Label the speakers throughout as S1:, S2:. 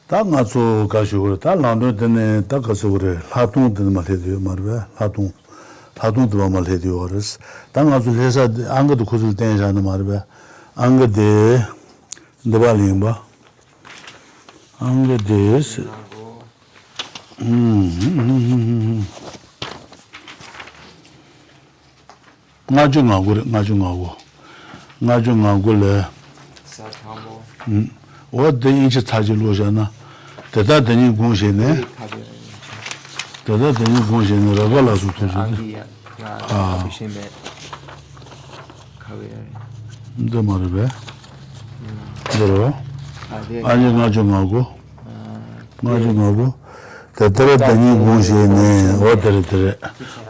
S1: 당아서 가시고 달란도는 딱가서 그래 하동도 말해도 말ပဲ하동도 말해도 그래서 당아서 회사 안 것도 고줄 때잖아 말ပဲ안 거대 너발린 봐 안게데스 나중하고래
S2: 사탐보
S1: 어디 인지 타지로잖아 대다더니 공신네 대다더니 공신으로 갈아서
S2: 안기야 비심에 가위에
S1: 너 말해 그러 아니 나중하고 대다더니 공신네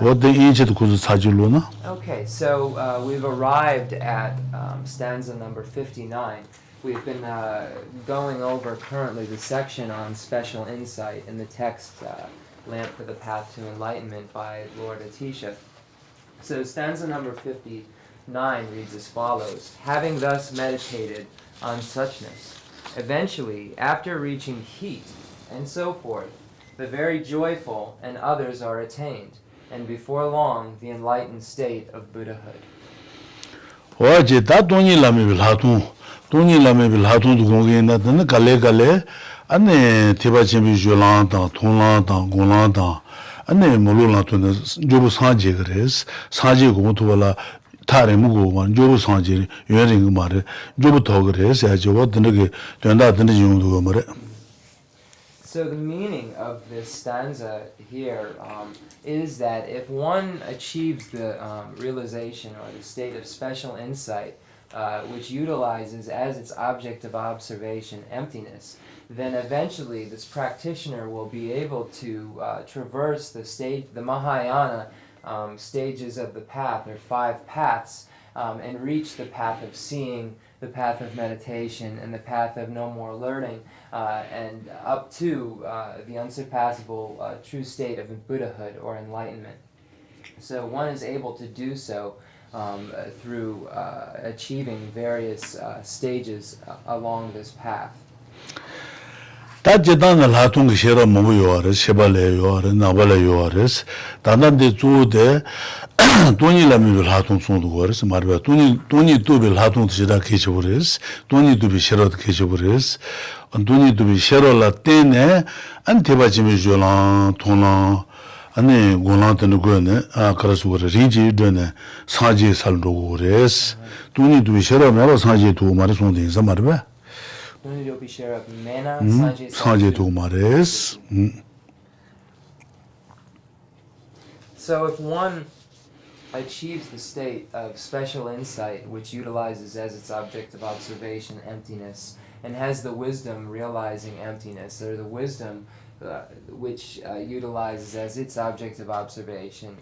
S1: 어디 인지도 고수 사질로나.
S2: Okay, so we've arrived at stanza number 59. We've been going over currently the section on special insight in the text Lamp for the Path to Enlightenment by Lord Ithaca. So stanza number 59 reads as follows. Having thus meditated on suchness, eventually, after reaching heat and so forth, the very joyful and others are attained, and before long the enlightened state of Buddhahood.
S1: 어제 다 돈이 라메빌 하통도 공개 나타는 갈래 안에 티바체비 줄란다 통란다 공란다 안에 몰로라토는 조부 사제 그래서 사제 공토발라 타레 무고만 조부 사제 여행 말에 조부 더 그래서 아주 어떤게 된다 되는 정도가 말에.
S2: So the meaning of this stanza here is that if one achieves the realization or the state of special insight, which utilizes as its object of observation emptiness, then eventually this practitioner will be able to traverse the Mahayana stages of the path, or 5 paths, and reach the path of seeing, the path of meditation, and the path of no more learning, and up to the unsurpassable true state of Buddhahood or enlightenment. So one is able to do so through achieving various stages along this path.
S1: 다제단을 하통 시라 뭐요아레 셰발레요아레 나발레요아레스 단단데 주데 돈이라면 하통 손도 거레스 말바 돈이 두빌 하통 시라 케쳐버레스 돈이 두비 시라 케쳐버레스 돈이 두비 시라라 때네 안테바지미 줄랑 통랑 아니 고나한테는 거네 아 그래서 그래 리지드네 사지 살도 그래스 돈이 두비 시라 매바 사지 두 말이 손도 인사 말바
S2: So if one achieves the state of special insight, which utilizes as its object of observation emptiness, and has the wisdom realizing emptiness, or the wisdom which utilizes as its object of observation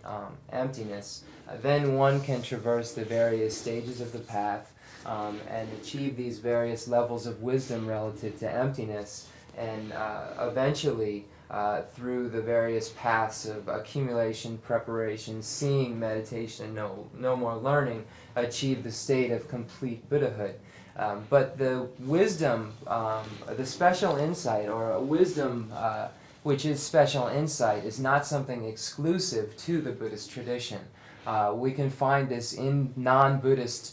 S2: emptiness, then one can traverse the various stages of the path and achieve these various levels of wisdom relative to emptiness, and eventually through the various paths of accumulation, preparation, seeing, meditation, and no more learning, achieve the state of complete Buddhahood. But the wisdom, the special insight, or a wisdom which is special insight, is not something exclusive to the Buddhist tradition. We can find this in non-Buddhist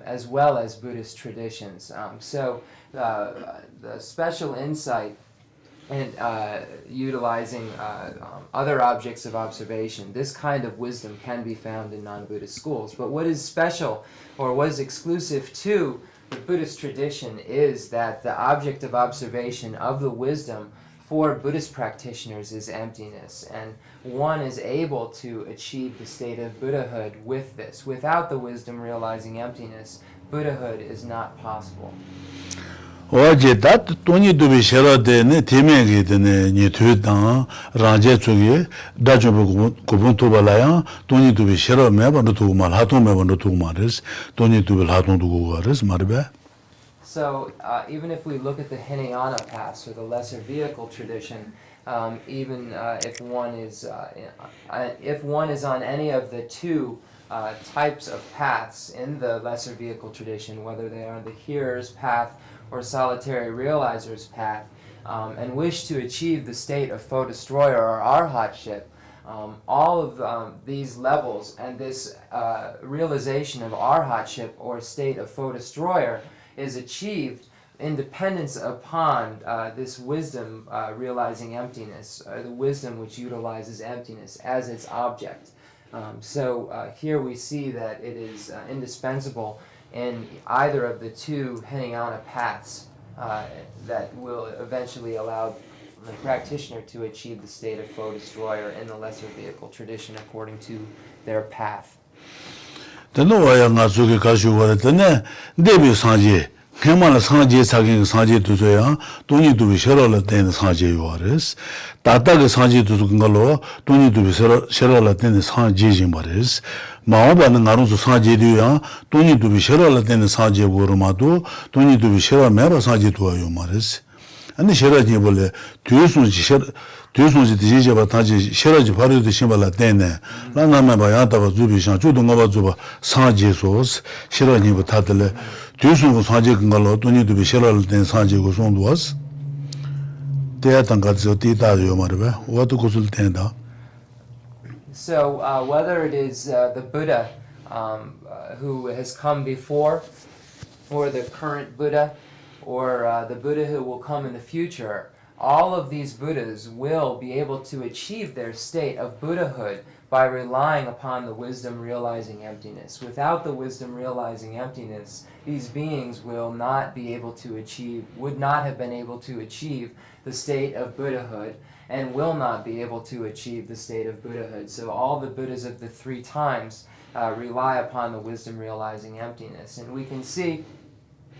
S2: as well as Buddhist traditions. So the special insight and utilizing other objects of observation, this kind of wisdom can be found in non-Buddhist schools. But what is special, or what is exclusive to the Buddhist tradition, is that the object of observation of the wisdom for Buddhist practitioners is emptiness, and one is able to achieve the state of Buddhahood with this. Without the wisdom realizing emptiness, Buddhahood is not possible.
S1: 어제 다 돈이 두비 셔라데네 대명이데네 니트당 라제 쪽에 다저고 고분 도발아야 돈이 두비 셔라 매번도 두고 말 하동 매번도 두고 말스 돈이 두비 하동 두고 말스 말베.
S2: So even if we look at the Hinayana paths, or the lesser vehicle tradition, even if one is on any of the 2 types of paths in the lesser vehicle tradition, whether they are the hearer's path or solitary realizer's path, and wish to achieve the state of foe destroyer or arhatship, all of these levels and this realization of arhatship or state of foe destroyer is achieved in dependence upon this wisdom realizing emptiness, the wisdom which utilizes emptiness as its object. So here we see that it is indispensable in either of the two Hinayana paths that will eventually allow the practitioner to achieve the state of foe destroyer in the lesser vehicle tradition according to their path.
S1: Kemala sanje sagin sanje tuzoya toni dubi sherala ten sanje yuares tata ge sanje tuzungalo toni dubi sherala ten sanje jimbares maoba na ngaruzu sanje duya toni dubi sherala ten sanje gorumado toni dubi shera mera sanje tuayo mares ani shera ji bole tuyosunji dijije bataji shera ji paru de shimbala tene la nama ba ya ta ba zubi shan chudunga ba zuba sanje sos shera ni batadle Tuyosungu sanje kengalo toni dubi sherala ten sanje go sondu was teya tangatso ti ta yo marbe watu kusul tenda.
S2: So whether it is the Buddha who has come before, or the current Buddha, or the Buddha who will come in the future, all of these Buddhas will be able to achieve their state of Buddhahood by relying upon the wisdom realizing emptiness. Without the wisdom realizing emptiness, these beings will not be able to achieve, would not have been able to achieve the state of Buddhahood, and will not be able to achieve the state of Buddhahood. So all the Buddhas of the three times rely upon the wisdom realizing emptiness. And we can see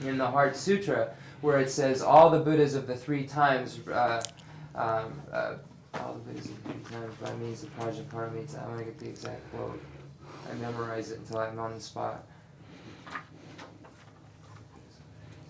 S2: in the Heart Sutra where it says all the Buddhas of the three times all the Buddhas of the three times by means of Prajnaparamita. I want to get the exact quote. I memorize it until I'm on the spot.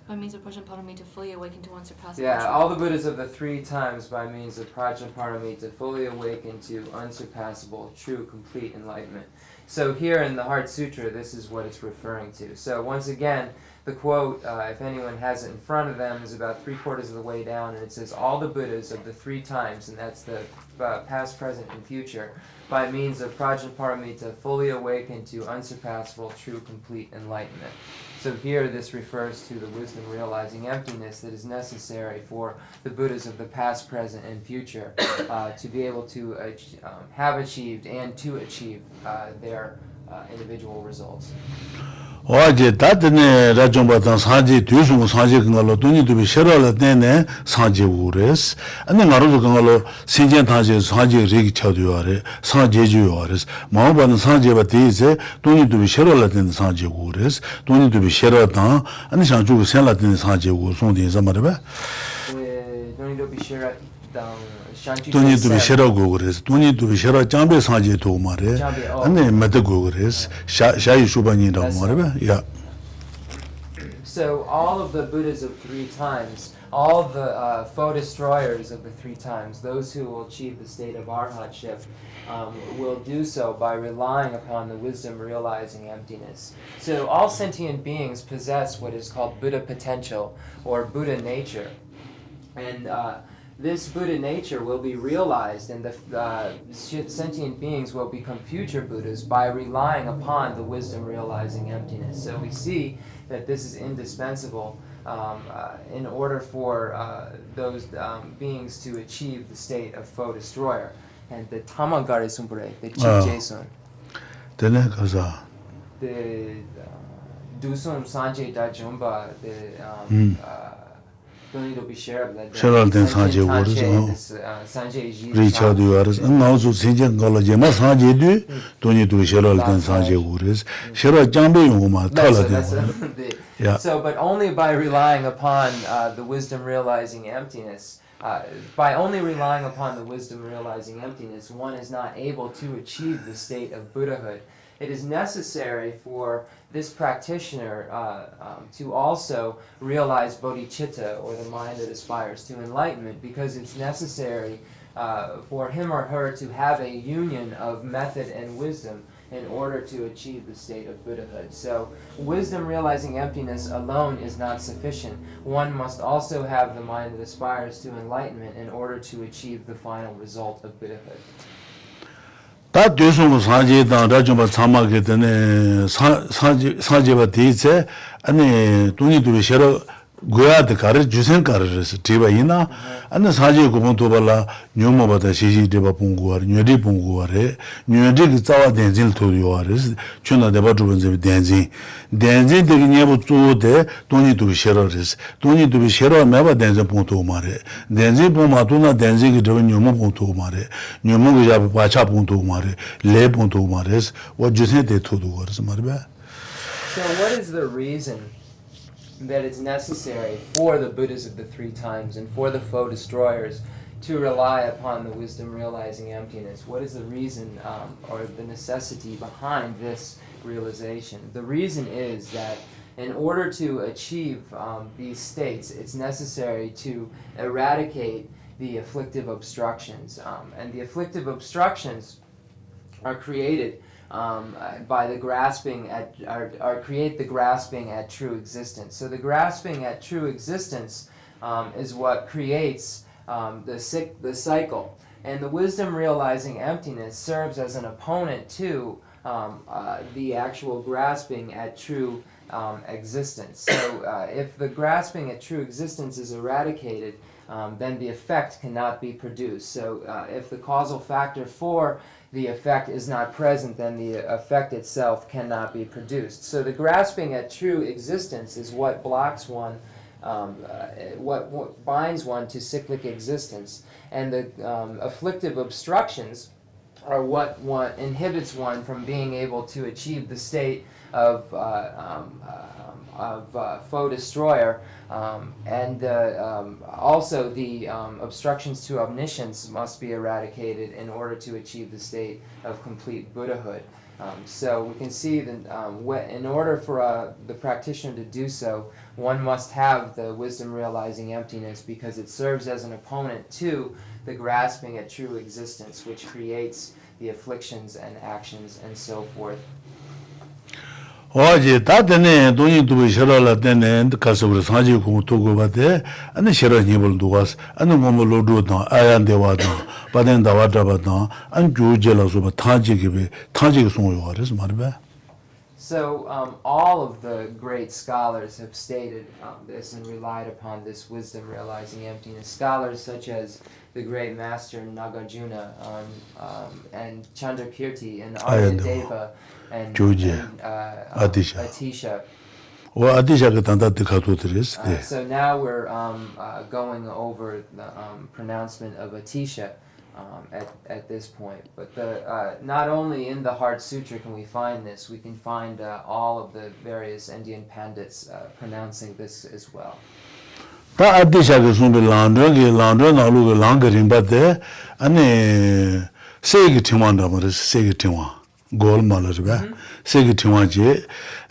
S3: By means of Prajnaparamita, fully awaken to unsurpassable.
S2: Yeah, all the Buddhas of the three times by means of Prajnaparamita, fully awaken to unsurpassable, true, complete enlightenment. So here in the Heart Sutra, this is what it's referring to. So once again, the quote, if anyone has it in front of them, is about 3/4 of the way down, and it says, all the Buddhas of the three times, and that's the past, present, and future, by means of Prajnaparamita, fully awaken to unsurpassable, true, complete enlightenment. So here this refers to the wisdom realizing emptiness that is necessary for the Buddhas of the past, present, and future to be able to have achieved and to achieve their individual results.
S1: Waje tatne rajomba sanje tuyosungu sanje kengalo toni dubi sherala tene sanje ures ane ngaruzu kengalo sentient sanje regi chaduare sanje juares maoba sanje ba teze toni dubi sherala tene sanje ures toni dubi sherata ane shanju senla tene sanje ur sondi zamarbe
S2: toni dubi sherata
S1: Toni dubi shera gogres, toni dubi shera jambe sanje to mare, ane mate gogres, shayi shubani ra mare, yeah.
S2: So all of the Buddhas of three times, all of the foe destroyers of the three times, those who will achieve the state of arhatship, will do so by relying upon the wisdom realizing emptiness. So all sentient beings possess what is called Buddha potential, or Buddha nature. And this Buddha nature will be realized, and the sentient beings will become future Buddhas by relying upon the wisdom realizing emptiness. So we see that this is indispensable in order for those beings to achieve the state of foe destroyer. And the Tamagare Sumpure, the Chief Jason. The Dusum Sanjay Dajumba, the
S1: Sheral ten sanje ures, Richard Uares, and also Sinjan Galajema sanje du, Tony to sheral ten sanje ures, Sheral Jambe Uma,
S2: yeah. So, but only by relying upon the wisdom realizing emptiness, by only relying upon the wisdom realizing emptiness, one is not able to achieve the state of Buddhahood. It is necessary for this practitioner to also realize bodhicitta, or the mind that aspires to enlightenment, because it's necessary for him or her to have a union of method and wisdom in order to achieve the state of Buddhahood. So wisdom realizing emptiness alone is not sufficient. One must also have the mind that aspires to enlightenment in order to achieve the final result of Buddhahood.
S1: 다 되송은 사제당 라좀바 참하게 되네 사제바 대체 아니 돈이도 싫어 고야드 가르 주생 가르스 디바이나 아니 사제 고본 도발라 뇨모바다 시시 디바 봉고와 뇨디 봉고와레 뇨디 자와 덴질 토요와레스 춘나 데바 주번제 덴진 덴진 되게 녀부 쪼데 돈이도 싫어레스 돈이도 싫어 매바 덴진 봉토 마레 덴진 봉마도나 덴지기 저 뇨모 봉토 마레 뇨모가 잡 바차 봉토 마레 레 봉토 마레스 와 주생 데 토도 거스 마르바.
S2: So what is the reason that it's necessary for the Buddhas of the three times and for the foe destroyers to rely upon the wisdom realizing emptiness? What is the reason or the necessity behind this realization? The reason is that in order to achieve these states, it's necessary to eradicate the afflictive obstructions. And the afflictive obstructions are created by the grasping at, or create the grasping at true existence. So the grasping at true existence is what creates the cycle. And the wisdom realizing emptiness serves as an opponent to the actual grasping at true existence. So if the grasping at true existence is eradicated, then the effect cannot be produced. So if the causal factor for the effect is not present, then the effect itself cannot be produced. So the grasping at true existence is what blocks one, what binds one to cyclic existence. And the afflictive obstructions are what inhibits one from being able to achieve the state of foe destroyer, and also the obstructions to omniscience must be eradicated in order to achieve the state of complete Buddhahood. So we can see that in order for the practitioner to do so, one must have the wisdom realizing emptiness, because it serves as an opponent to the grasping at true existence, which creates the afflictions and actions and so forth.
S1: 어제 다데네 돈이 두고 싫어라 데네 가서 사지 공 두고 바데 아니 싫어 니볼 두고스 아니 몸을 로도다 아얀데 와도 바덴다 와다바다 안 주제라서 바 타지기베 타지기 송요 그래서 말이야.
S2: So all of the great scholars have stated this and relied upon this wisdom realizing emptiness. Scholars such as the great master Nagarjuna and Chandrakirti and Aryadeva and Atisha. So now we're going over the pronouncement of Atisha at this point. But not only in the Heart Sutra can we find this, we can find all of the various Indian Pandits pronouncing this as well.
S1: 다 아디샤게 숨비 란드게 나루게 랑거림바데 아니 세기 팀한다 말이야. 세기 팀와 골 말이야. 세기 팀와지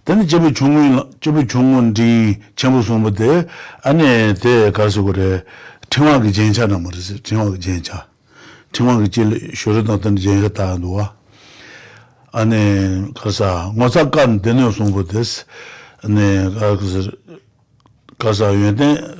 S1: then 저비 중문디 전부 숨부데 아니 대 가서 그래 팀와기 괜찮아 말이야. 팀와기 괜찮아. 팀와기 제일 쇼르다던 제가 놓아 아니 가서 뭐작간 되는 숨부데스 아니 가서 유엔데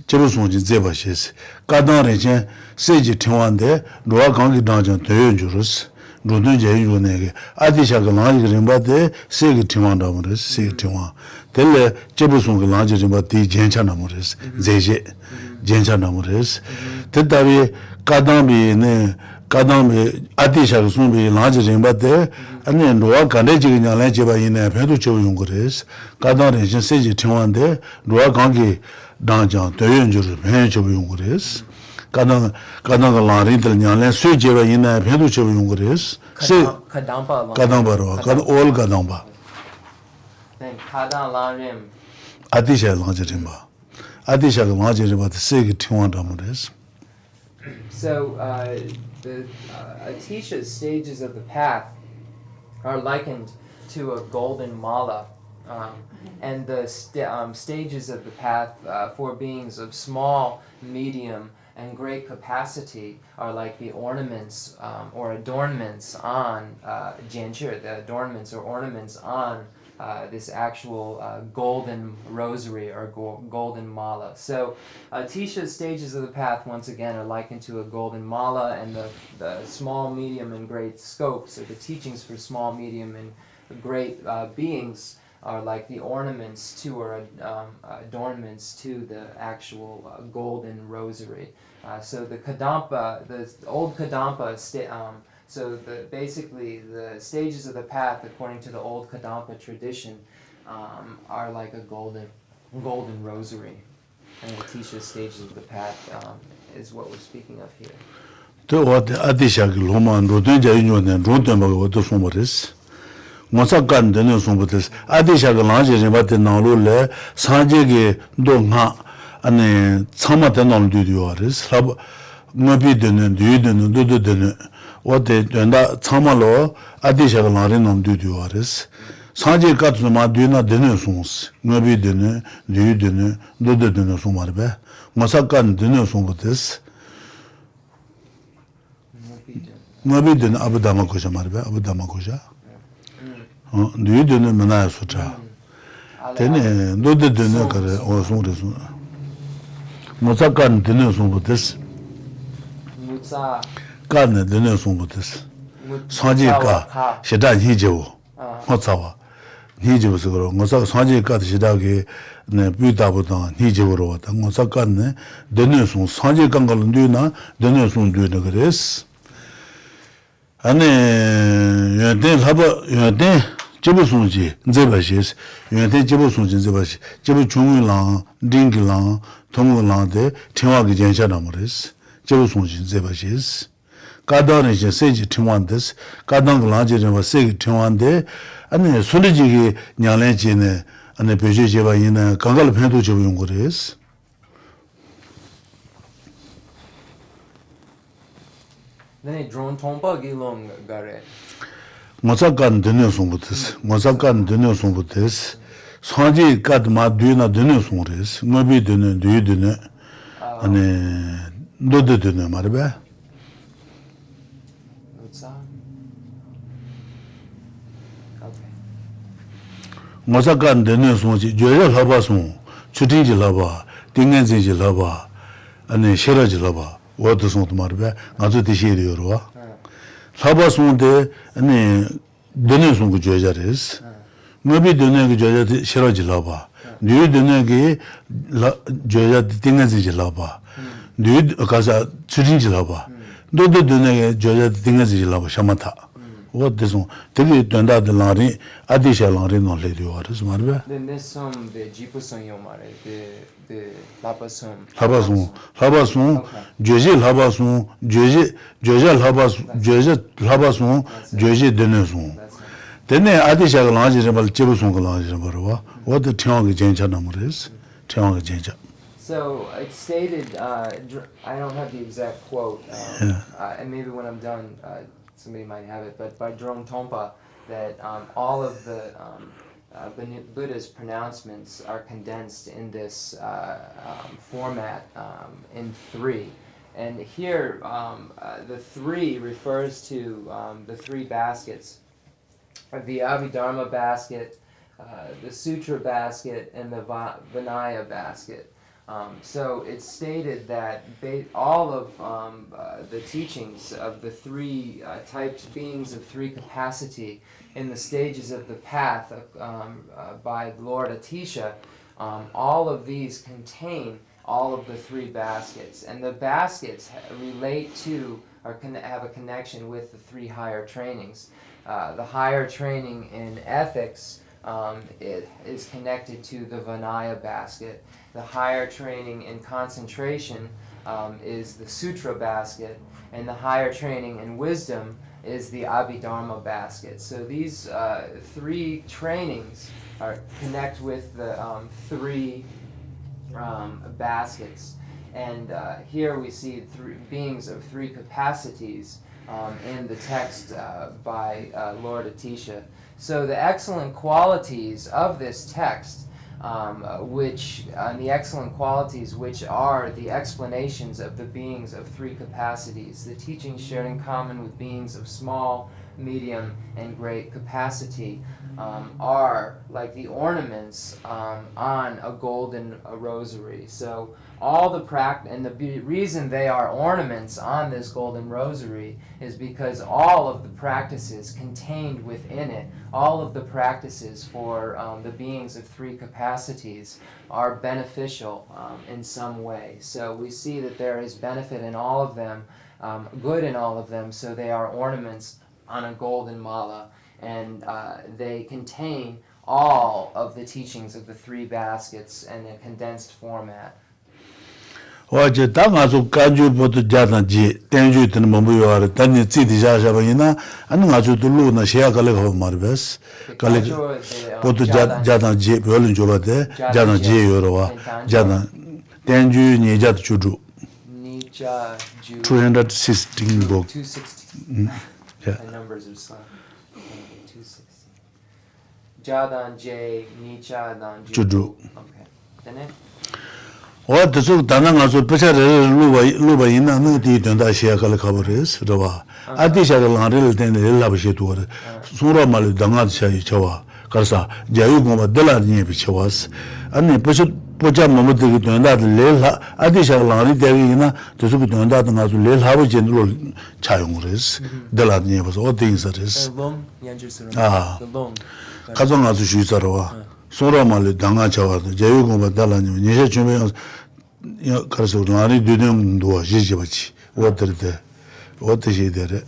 S1: 제부송지 제바시스 가다레제 세지 팀완데 노아 강기 당장 대연주르스 노든 제유네게 아디샤가 나지 림바데 세기 팀완다 모르스 세기 팀완 델레 제부송가 나지 림바데 괜찮아 모르스 제제 괜찮아 모르스 대답이 가담비네 아디샤가 송비 나지 림바데 아니 노아 간데지 그냥래 제바이네 배도 제용 그레스 가다레제 세지 팀완데 노아 강기 당장 대연주를 배제부 용거레스 가다가 라린들 냐래 수제바 있나 배도 제부 용거레스 가담바로 올 가담바
S2: then 가담 람림
S1: 아디샤 라제림바 아디샤가 라제림바 세기 팀원다모레스.
S2: So the Atisha's stages of the path are likened to a golden mala. And the stages of the path for beings of small, medium, and great capacity are like the ornaments or adornments on Jianzhi, the adornments or ornaments on this actual golden rosary or golden mala. So Atisha's stages of the path, once again, are likened to a golden mala, and the small, medium, and great scopes, or the teachings for small, medium, and great beings, are like the ornaments to or adornments to the actual golden rosary. So the Kadampa, the old Kadampa, so basically the stages of the path, according to the old Kadampa tradition, are like a golden rosary. And the Atisha stages of the path is what we're speaking of here.
S1: Mosakan dene sumbutis adishaga lanjere batte nalule sanjege donga ane tsama denal duduaris lab ngabi dene duidene dudu dene wate denda tsamalo adishaga lanre nam duduaris sanje katsu ma duina dene sums ngabi dene duidene dudu dene sumarbe mosakan dene sumbutis ngabi dene abudama koja marbe abudama koja duidene menaya sutra tene dode dene kare o sumresu mosakan dene sumbutis
S2: Mutsa
S1: kan dene sumbutis sanji ka shida hijewo motsawa hijewo sugoro mosak sanji ka shida ge ne buda bodan hijewo wata mosakan ne dene sum sanji kangal duina dene sum duina kres ane yade laba yade jibusunji nzebashis yade jibusunji nzebashi jibu chunglang dinglang tonglang de tingwagi jensha namres jibusunji nzebashis kadane je seji tingwandes kadang langje ne seji tingwande ane suliji nyalen ne ane beje jeba yina kangal phendu jibu yongores
S2: Then drone tompa gilong gare.
S1: Mosakan dene sumbutis, mosakan dene sumbutis, sanji kat ma duina dene sumres, ngabi dene, dui dene, ane dode dene marbe.
S2: Mutsa. Okay.
S1: Mosakan dene sumji, joya laba sum, chutinji laba, tingenzi laba, ane sheraji laba, wadu sum marbe, ngazu tishi diyorwa. Laba sumde, ane dene sumgu joya res. Ngabi dene ki joya sheraji laba, dui dene ki joya tingenzi laba, dui kaza chutinji laba, dode dene ki joya tingenzi laba, shamata. What this one? Tegi tenda de lari, adisha lari no le diyorwa, marbe.
S2: Then this the jipusung yomare, the lapasum.
S1: Labasun, Jeje Labasun, Jeje Labasun, Jeje Denesun. Then Adisha Langible Chibusun Langible, what the Tiong Genja number is? Tiong Genja.
S2: So it's stated, I don't have the exact quote, and maybe when I'm done, somebody might have it, but by Drone Tompa, that all of the Buddha's pronouncements are condensed in this format in three. And here, the three refers to the three baskets, the Abhidharma basket, the Sutra basket, and the Vinaya basket. So it's stated that all of the teachings of the three types, beings of three capacity in the stages of the path by Lord Atisha, all of these contain all of the three baskets. And the baskets relate to or have a connection with the three higher trainings. The higher training in ethics it is connected to the Vinaya basket. The higher training in concentration is the Sutra basket, and the higher training in wisdom is the Abhidharma basket. So these three trainings connect with the three baskets. And here we see beings of three capacities in the text by Lord Atisha. So the excellent qualities of this text the excellent qualities, which are the explanations of the beings of three capacities. The teachings shared in common with beings of small, medium, and great capacity are like the ornaments on a golden rosary. So all the and the reason they are ornaments on this golden rosary is because all of the practices contained within it, all of the practices for the beings of three capacities are beneficial in some way. So we see that there is benefit in all of them, good in all of them, so they are ornaments on a golden mala, and they contain all of the teachings of the three baskets in a condensed format.
S1: 어제 당아서 간주부터 자단지 땡주는 뭐요 단지 지디자샤바이나 아니 가지고 루나 시야갈레가 말베스 갈레 보도 자단지 별은 줘봐대 자단지 요로와 자단 땡주 니자도 주주
S2: Nicha Ju
S1: 216 book
S2: 216.
S1: Yeah.
S2: The numbers are slow. 216. Jadan J Nicha Dan
S1: 주주
S2: Okay. Then
S1: 어디서 단나가서 배차를 루바이나 너디 된다 시야갈 커버스 저와 아디샤를 나를 때는 일라버시도 소라말 당아샤이 저와 그래서 자유고마 달라니 비쳐와스 아니 벌써 보자 뭐들이 된다들 레라 아디샤를 나를 때이나 저도 된다도 가서 레라버 전으로 차용으로스 달라니 벌써 어디인서스 아 가정 아주 쉬서와 소라말 당아차와 자유고마 달라니 니제 주면 그래서 우리 되는도 지지바치 어떨때 어떻게 되래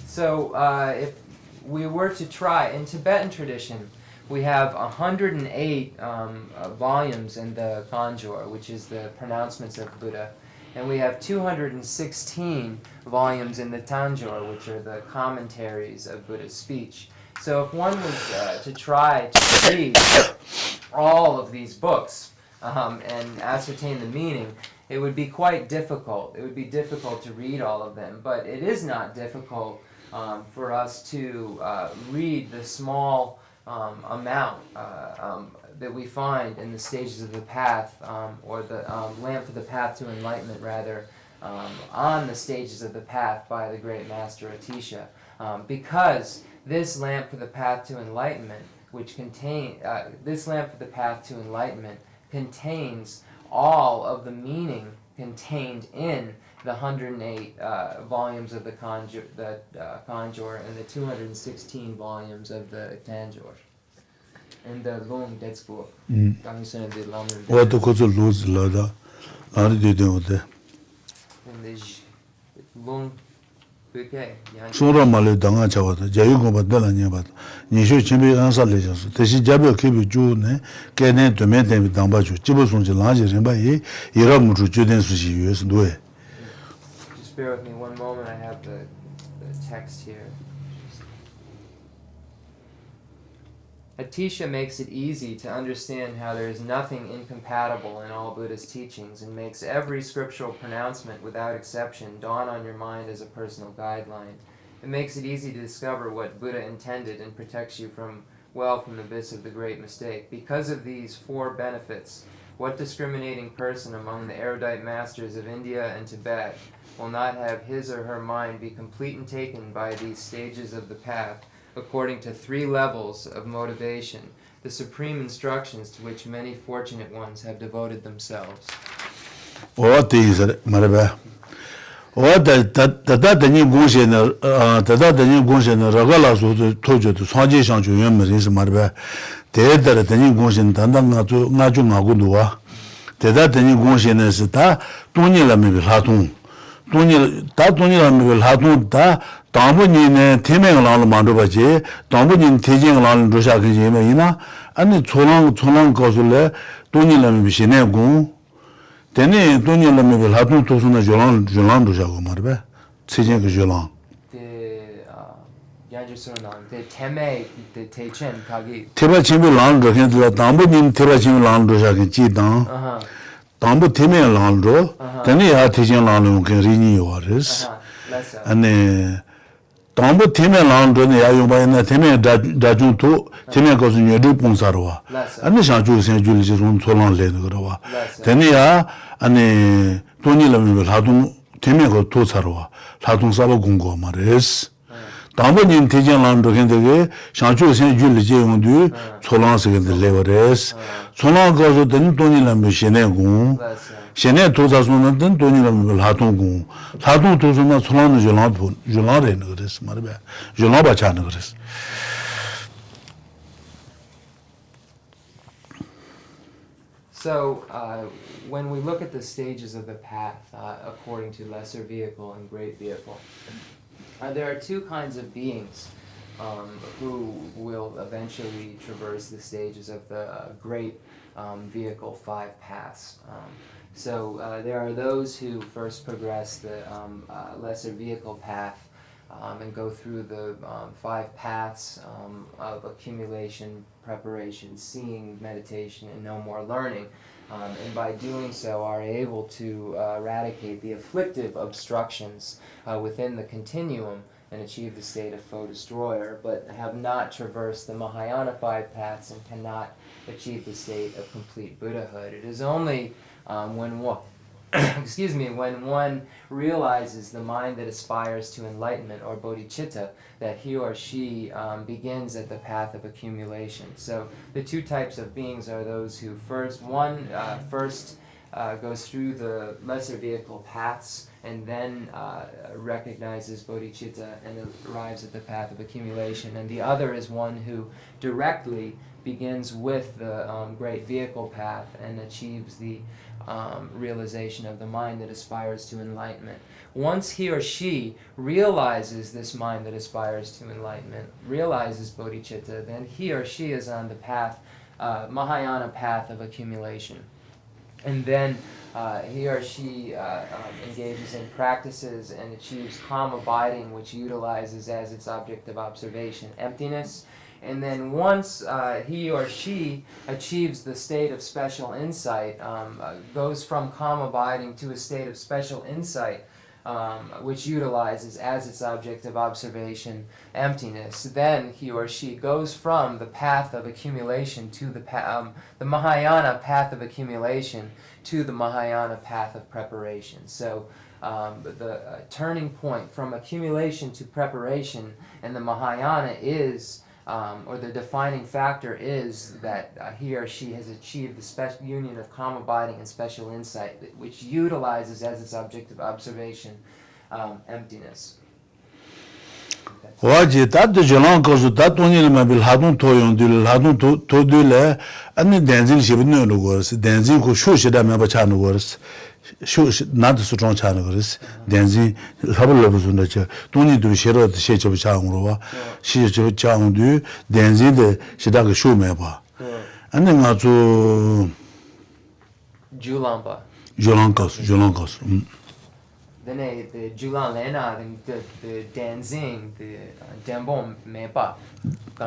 S2: So if we were to try in Tibetan tradition, we have 108 volumes in the Kanjor, which is the pronouncements of Buddha, and we have 216 volumes in the Tanjor, which are the commentaries of Buddha's speech. So if one was to try to read all of these books and ascertain the meaning, it would be quite difficult. It would be difficult to read all of them, but it is not difficult for us to read the small amount that we find in the stages of the path, or the lamp for the path to enlightenment, rather, on the stages of the path by the great master Atisha, because this lamp for the path to enlightenment, contains all of the meaning contained in the 108 volumes of the Kanjor and the 216 volumes of the Tanjor. And the Lung Dead School. Gangsun de Lamrim.
S1: What the cause of lose lada are you doing there
S2: And the Lung Buke.
S1: 소라말 당아차와 자유고마 달라니 봐 니쇼 침비 안살레져서 대시 잡여 기비 주네 걔네 도메데 당바주 집어송지 라지는 바이 이러무주 주된 수시 위에서 노예
S2: Just bear with me one moment, I have the text here. Atisha makes it easy to understand how there is nothing incompatible in all Buddhist teachings, and makes every scriptural pronouncement without exception dawn on your mind as a personal guideline. It makes it easy to discover what Buddha intended and protects you from the abyss of the great mistake. Because of these four benefits, what discriminating person among the erudite masters of India and Tibet will not have his or her mind be complete and taken by these stages of the path, according to three levels of motivation, the supreme instructions to which many fortunate ones have devoted themselves.
S1: What is it, Maraba? What that the new Gunsen, the new Gunsen, Ragalas told you to Sanji Sanju Yamaris Marba, the new Gunsen, Tandanga to Najumagudua, the new Gunsen is that Tunila Mibil Hatun. Tunila Mibil Hatun, that Tambunin Timing along the Mandobaji, Tambunin teaching along Rushaki Jimena, and the Tolang Kosule, Tunila Mibishine Gun. Then Tunila Mibil Hatun Tosuna Jolan Rushago Marbe, teaching Jolan.
S2: The Yanjusunan, the Teme, the Techen, Kagi.
S1: Tibachimi Landro, Tambunin Tibachimi Landro Shaki Chidan, Tambu Timi Landro, then he had teaching Landro can renew waters. And 당부 팀에 나온데 야 요바이나 팀에 다중토 팀에 거서 녀도 봉사로와 아니 샤주 생줄이 좀 솔랑래는 거와 되니야 아니 돈이라면 하동 팀에 거 도사로와 하동 사고 공고 말레스 당부님 대전 나온데 근데 샤주 생줄이 제용도 솔랑스게 레버레스 솔랑 거서 된 돈이라면 신내고 신내 도사소는 된 돈이라면 하동고 하동 도서나 솔랑은 줄라래는 그랬어 말이야 줄라바차는 그랬어
S2: So, when we look at the stages of the path, according to lesser vehicle and great vehicle, there are two kinds of beings who will eventually traverse the stages of the great vehicle, 5 paths. So there are those who first progress the lesser vehicle path and go through the 5 paths of accumulation, preparation, seeing, meditation, and no more learning. And by doing so are able to eradicate the afflictive obstructions within the continuum and achieve the state of foe destroyer, but have not traversed the Mahayana 5 paths and cannot achieve the state of complete Buddhahood. It is only when one when one realizes the mind that aspires to enlightenment or bodhicitta that he or she begins at the path of accumulation. So the two types of beings are those who first goes through the lesser vehicle paths and then recognizes bodhicitta and arrives at the path of accumulation, and the other is one who directly begins with the great vehicle path and achieves the realization of the mind that aspires to enlightenment. Once he or she realizes this mind that aspires to enlightenment, realizes bodhicitta, then he or she is on the path, Mahayana path of accumulation. And then he or she engages in practices and achieves calm abiding, which utilizes as its object of observation emptiness. And then once he or she achieves the state of special insight, goes from calm abiding to a state of special insight, which utilizes as its object of observation emptiness, then he or she goes from the path of accumulation to the Mahayana path of accumulation to the Mahayana path of preparation. So the turning point from accumulation to preparation in the Mahayana is or the defining factor is that he or she has achieved the special union of calm abiding and special insight, which utilizes as its object of observation emptiness.
S1: 와지 다도 저랑 거서 다도니만 빌 하동 토용들 하동 토들에 아니 댄징 시브는 거스 댄징 고 쇼시다면 바차는 거스 쇼 나도 수정 차는 거스 댄징 하블로부스는 저 돈이도 싫어 시저 장으로와 시저 장도 댄징데 시다가 쇼매 봐 아니 가서 줄랑가스
S2: Then the Julan Lena, the dancing, the Dambon Mepa.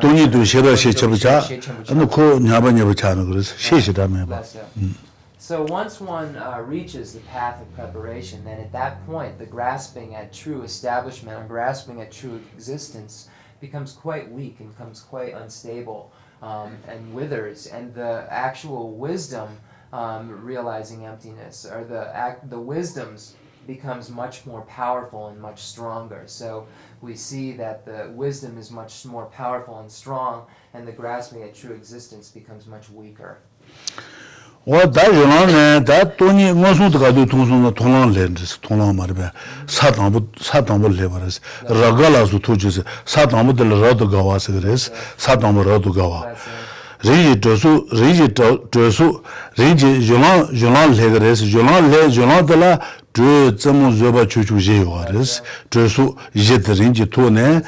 S1: 돈이도 싫어 시쳐보자. 놓고 냐바냐바차는 그래서 시시다면 봐.
S2: So once one reaches the path of preparation, then at that point the grasping at true establishment or grasping at true existence becomes quite weak and becomes quite unstable and withers, and the actual wisdom realizing emptiness or the wisdoms becomes much more powerful and much stronger. So we see that the wisdom is much more powerful and strong, and the grasping at true existence becomes much weaker.
S1: 다요나네 다 돈이 무슨도 가도 통상 렌스 통상 말이야 사당부 레버스 라갈아서 토지스 사당부들 라도 가와서 그래서 사당부 라도 가와 레지 요나 레그레스 요나들라 저 점무저바 추추제와레스 저수 이제들인지 토네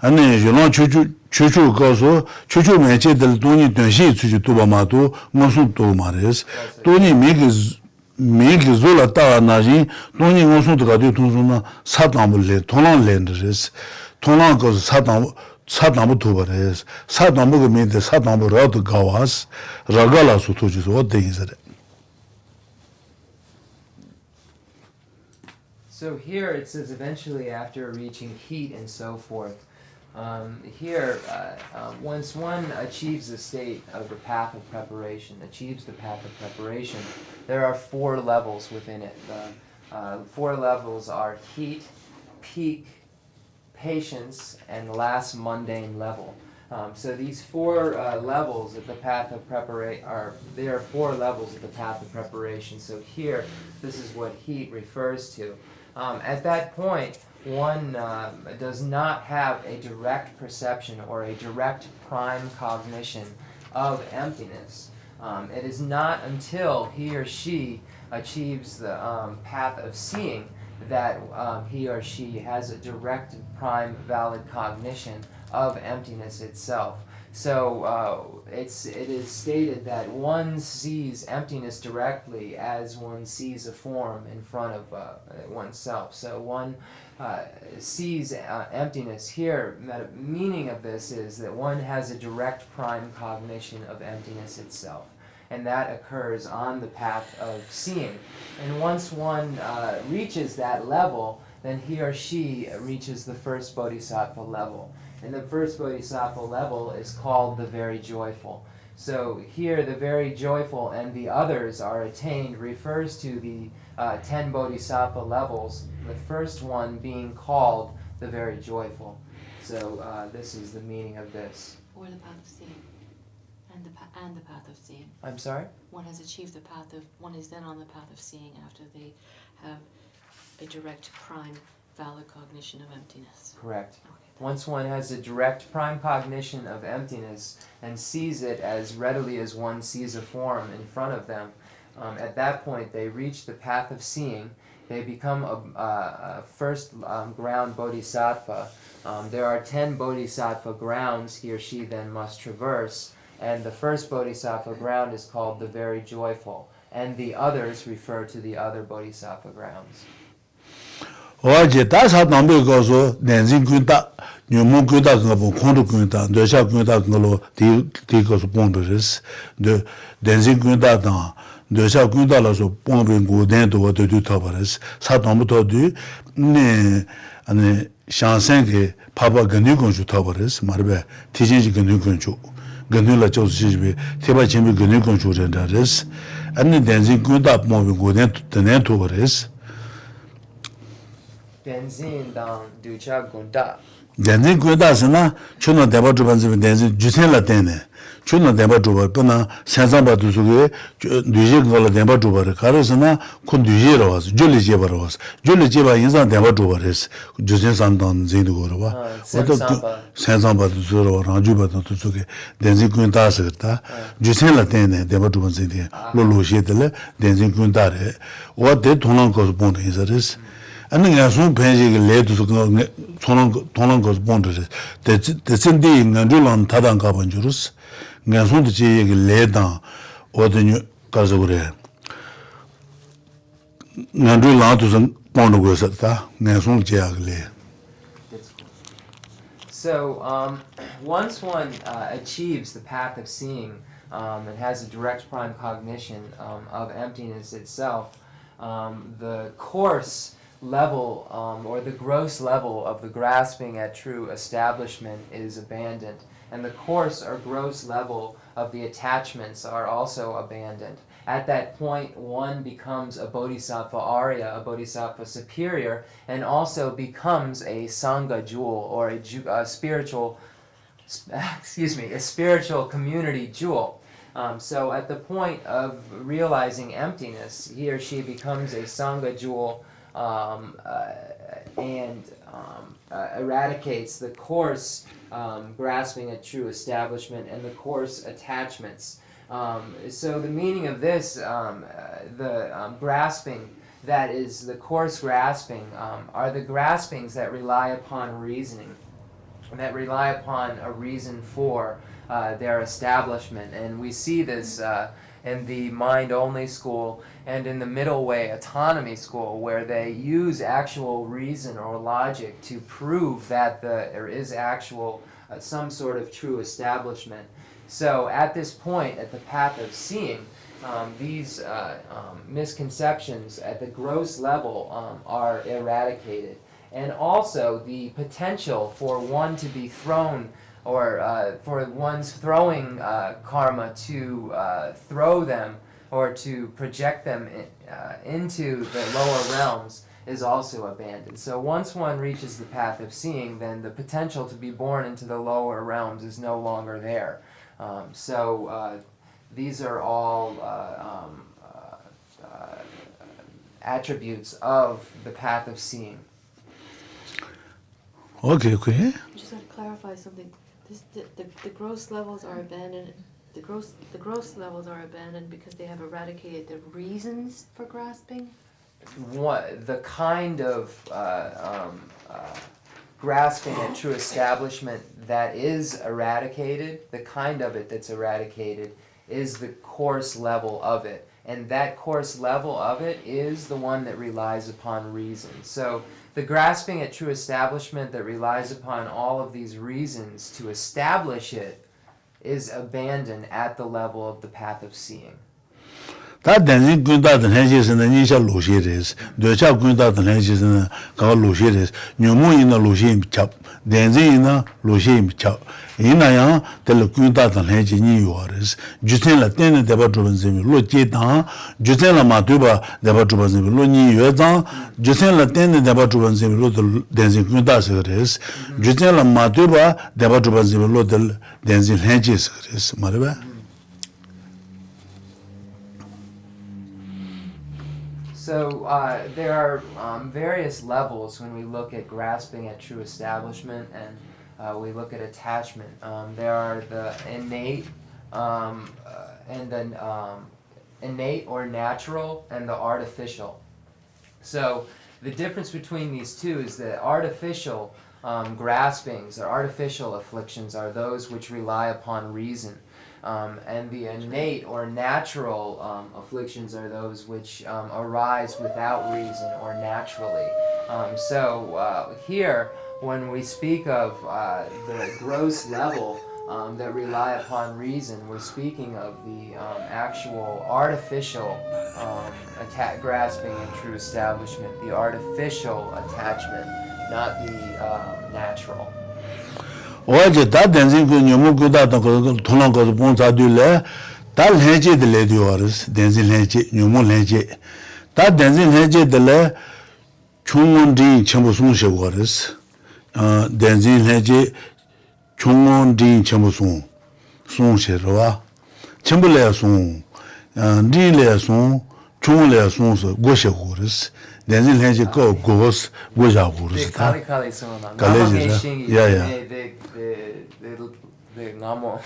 S1: 아니 요나 추추 가서 추추 매체들 돈이 된시 추추 도바마도 무슨 도 말레스 돈이 미기 졸았다 나지 돈이 무슨도 가도 통수나 사당불레 통랑 렌드레스 통랑 가서 사당부 도바레스 사당부가 메데 사당부라도 가와스 라갈아서 토지서 어디서
S2: So here it says eventually after reaching heat and so forth. Here, once one achieves the state of the path of preparation, there are 4 levels within it. The 4 levels are heat, peak, patience, and last mundane level. So these 4 levels of the path of preparation there are 4 levels of the path of preparation. So here, this is what heat refers to. At that point, one does not have a direct perception or a direct prime cognition of emptiness. It is not until he or she achieves the path of seeing that he or she has a direct prime valid cognition of emptiness itself. So it is stated that one sees emptiness directly as one sees a form in front of oneself. So one sees emptiness here. Meaning of this is that one has a direct prime cognition of emptiness itself. And that occurs on the path of seeing. And once one reaches that level, then he or she reaches the first bodhisattva level. And the first bodhisattva level is called the very joyful. So here the very joyful and the others are attained refers to the 10 bodhisattva levels, the first one being called the very joyful. So this is the meaning of this.
S3: Or the path of seeing. And the path of seeing.
S2: I'm sorry?
S3: One has achieved the path of, one is then on the path of seeing after they have a direct prime valid cognition of emptiness.
S2: Correct.
S3: Okay.
S2: Once one has a direct prime cognition of emptiness and sees it as readily as one sees a form in front of them, at that point they reach the path of seeing. They become a first ground bodhisattva. There are 10 bodhisattva grounds he or she then must traverse, and the first bodhisattva ground is called the very joyful, and the others refer to the other bodhisattva grounds.
S1: 어제 다사 남배 가서 낸진 군다 녀모 군다 그거 콘도 군다 뇌샤 군다 그걸로 디거서 본드스 네 낸진 군다다 뇌샤 군다라서 본빈 고된도 어디도 타버스 사동부터도 네 아니 샹생게 파바 근유 군주 타버스 말베 티진지 근유 군주 근유라 조지비 테바 재미 근유 군주ren다스 아니 낸진 군다 본빈 고된 드네 토버스
S2: Tenzin dang ducha gunda.
S1: Tenzin gunda sana chuna deba chuban zibi tenzin jusen la tenne. Chuna deba chuba pina sensamba tu suge duje gala deba chuba re. Kare sana kun duje rawas, juli jeba rawas. Juli jeba insan deba chuba res. Jusen san dan zindu go rawa. Sensamba tu suge rawa, rangjuba tu suge tenzin gunda sakta. Jusen la tenne deba chuban zindi. Lo she tele tenzin gunda re. Owa de tonan kosu ponda insa res. And then soon penny led to Tonangos Bonders. The Cindy Nandulan Tadan Cabanjurus, Nansun the led down or the new Casagore. Nandulan to some Bondogosata, Nansun Jagle.
S2: So once one achieves the path of seeing and has a direct prime cognition of emptiness itself, the coarse level or the gross level of the grasping at true establishment is abandoned, and the coarse or gross level of the attachments are also abandoned. At that point, one becomes a bodhisattva arya, a bodhisattva superior, and also becomes a sangha jewel or a spiritual community jewel. So at the point of realizing emptiness, he or she becomes a sangha jewel and eradicates the coarse grasping at true establishment and the coarse attachments. So the meaning of this, the grasping that is the coarse grasping, are the graspings that rely upon reasoning, that rely upon a reason for their establishment. And we see this in the mind-only school and in the middle way autonomy school, where they use actual reason or logic to prove that there is actual some sort of true establishment. So at this point, at the path of seeing, these misconceptions at the gross level are eradicated. And also the potential for one to be thrown, or for one's throwing karma to throw them or to project them into the lower realms is also abandoned. So once one reaches the path of seeing, then the potential to be born into the lower realms is no longer there. These are all attributes of the path of seeing.
S1: Okay.
S3: I just want to clarify something. The gross levels are abandoned. The gross levels are abandoned because they have eradicated the reasons for grasping.
S2: The kind of grasping at true establishment that is eradicated, the kind of it that's eradicated, is the coarse level of it. And that coarse level of it is the one that relies upon reason. So the grasping at true establishment that relies upon all of these reasons to establish it is abandoned at the level of the path of seeing.
S1: 다 댄진 군다든 해지스는 니샤 로시레스 되차 군다든 해지스는 가 로시레스 녀모이나 로시임 잡 댄진이나 로시임 잡 이나야 될 군다든 해지니 요레스 주텐라 땐네 데바 주번즈미 로제다 주텐라 마두바 데바 주번즈미 로니 요자 주텐라 땐네 데바 주번즈미 로들 댄진 군다스레스 주텐라 마두바 데바 주번즈미 로들 댄진 해지스레스 말바.
S2: So there are various levels when we look at grasping at true establishment, and we look at attachment. There are the innate and then innate or natural and the artificial. So the difference between these two is that artificial graspings or artificial afflictions are those which rely upon reason. And the innate or natural afflictions are those which arise without reason or naturally. Here, when we speak of the gross level that rely upon reason, we're speaking of the actual artificial grasping and true establishment, the artificial attachment, not the natural.
S1: 어제 다 댄진 그 녀모 그다다 그 통한 거 본자들래 달 해제들 레디오르스 댄진 해제 녀모 해제 다 댄진 해제들래 총원디 전부 송셔거스 댄진 해제 총원디 전부 송셔와 전부래 송 리래 송 총래 송서 고셔거스 댄진 해제 거 고스 고자거스 다
S2: the Namo.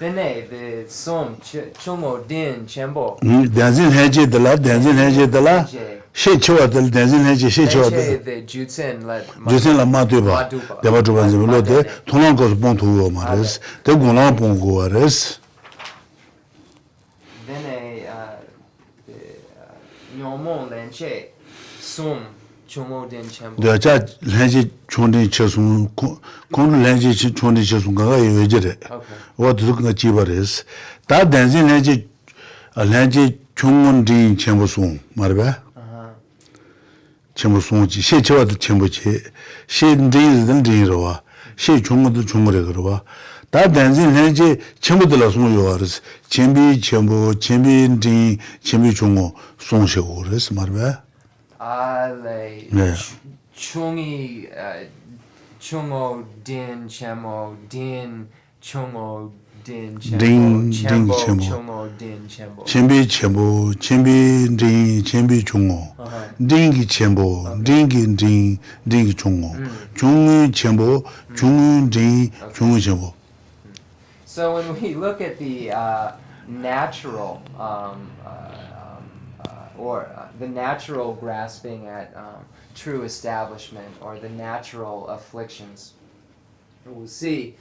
S2: The Som, Chomo, Din, Chenmo.
S1: Danzin Heji de la, Danzin Heji de la, She Chua del Danzin Heji, She Chua
S2: the Jutsen,
S1: Jutsen la Matuba, Deva Jubanzilo de, Tonangos Bontu Mares, the Gunan Pongoares.
S2: Then Nyomon Lenche, Som.
S1: The judge Lenji Chondi Chesum, Kon Lenji Chondi Chesum, what look at Chibaris. That dancing Lenji Lenji Chongondi Chembosum, Marba Chembosum, she chewed the Chemboche, she did the Dira, she Chongo the Chongoregrova. That dancing Lenji Chembo de la Sun yours, Chembi Chembo, Chembi Din, Chembi Chongo, Son Shores, Marba.
S2: Chungi Chungo Din Chemo Din Chungo Din Chemo Chembo Chungo Din Chembo
S1: Chembi Chembo Chembi Din Chembi Chungo Dingi Chembo Dingi Din Dingi Chungo Chungi Chembo Chungi Din Chungi Chembo.
S2: So when we look at the natural or the natural grasping at true establishment, or the natural afflictions, we'll see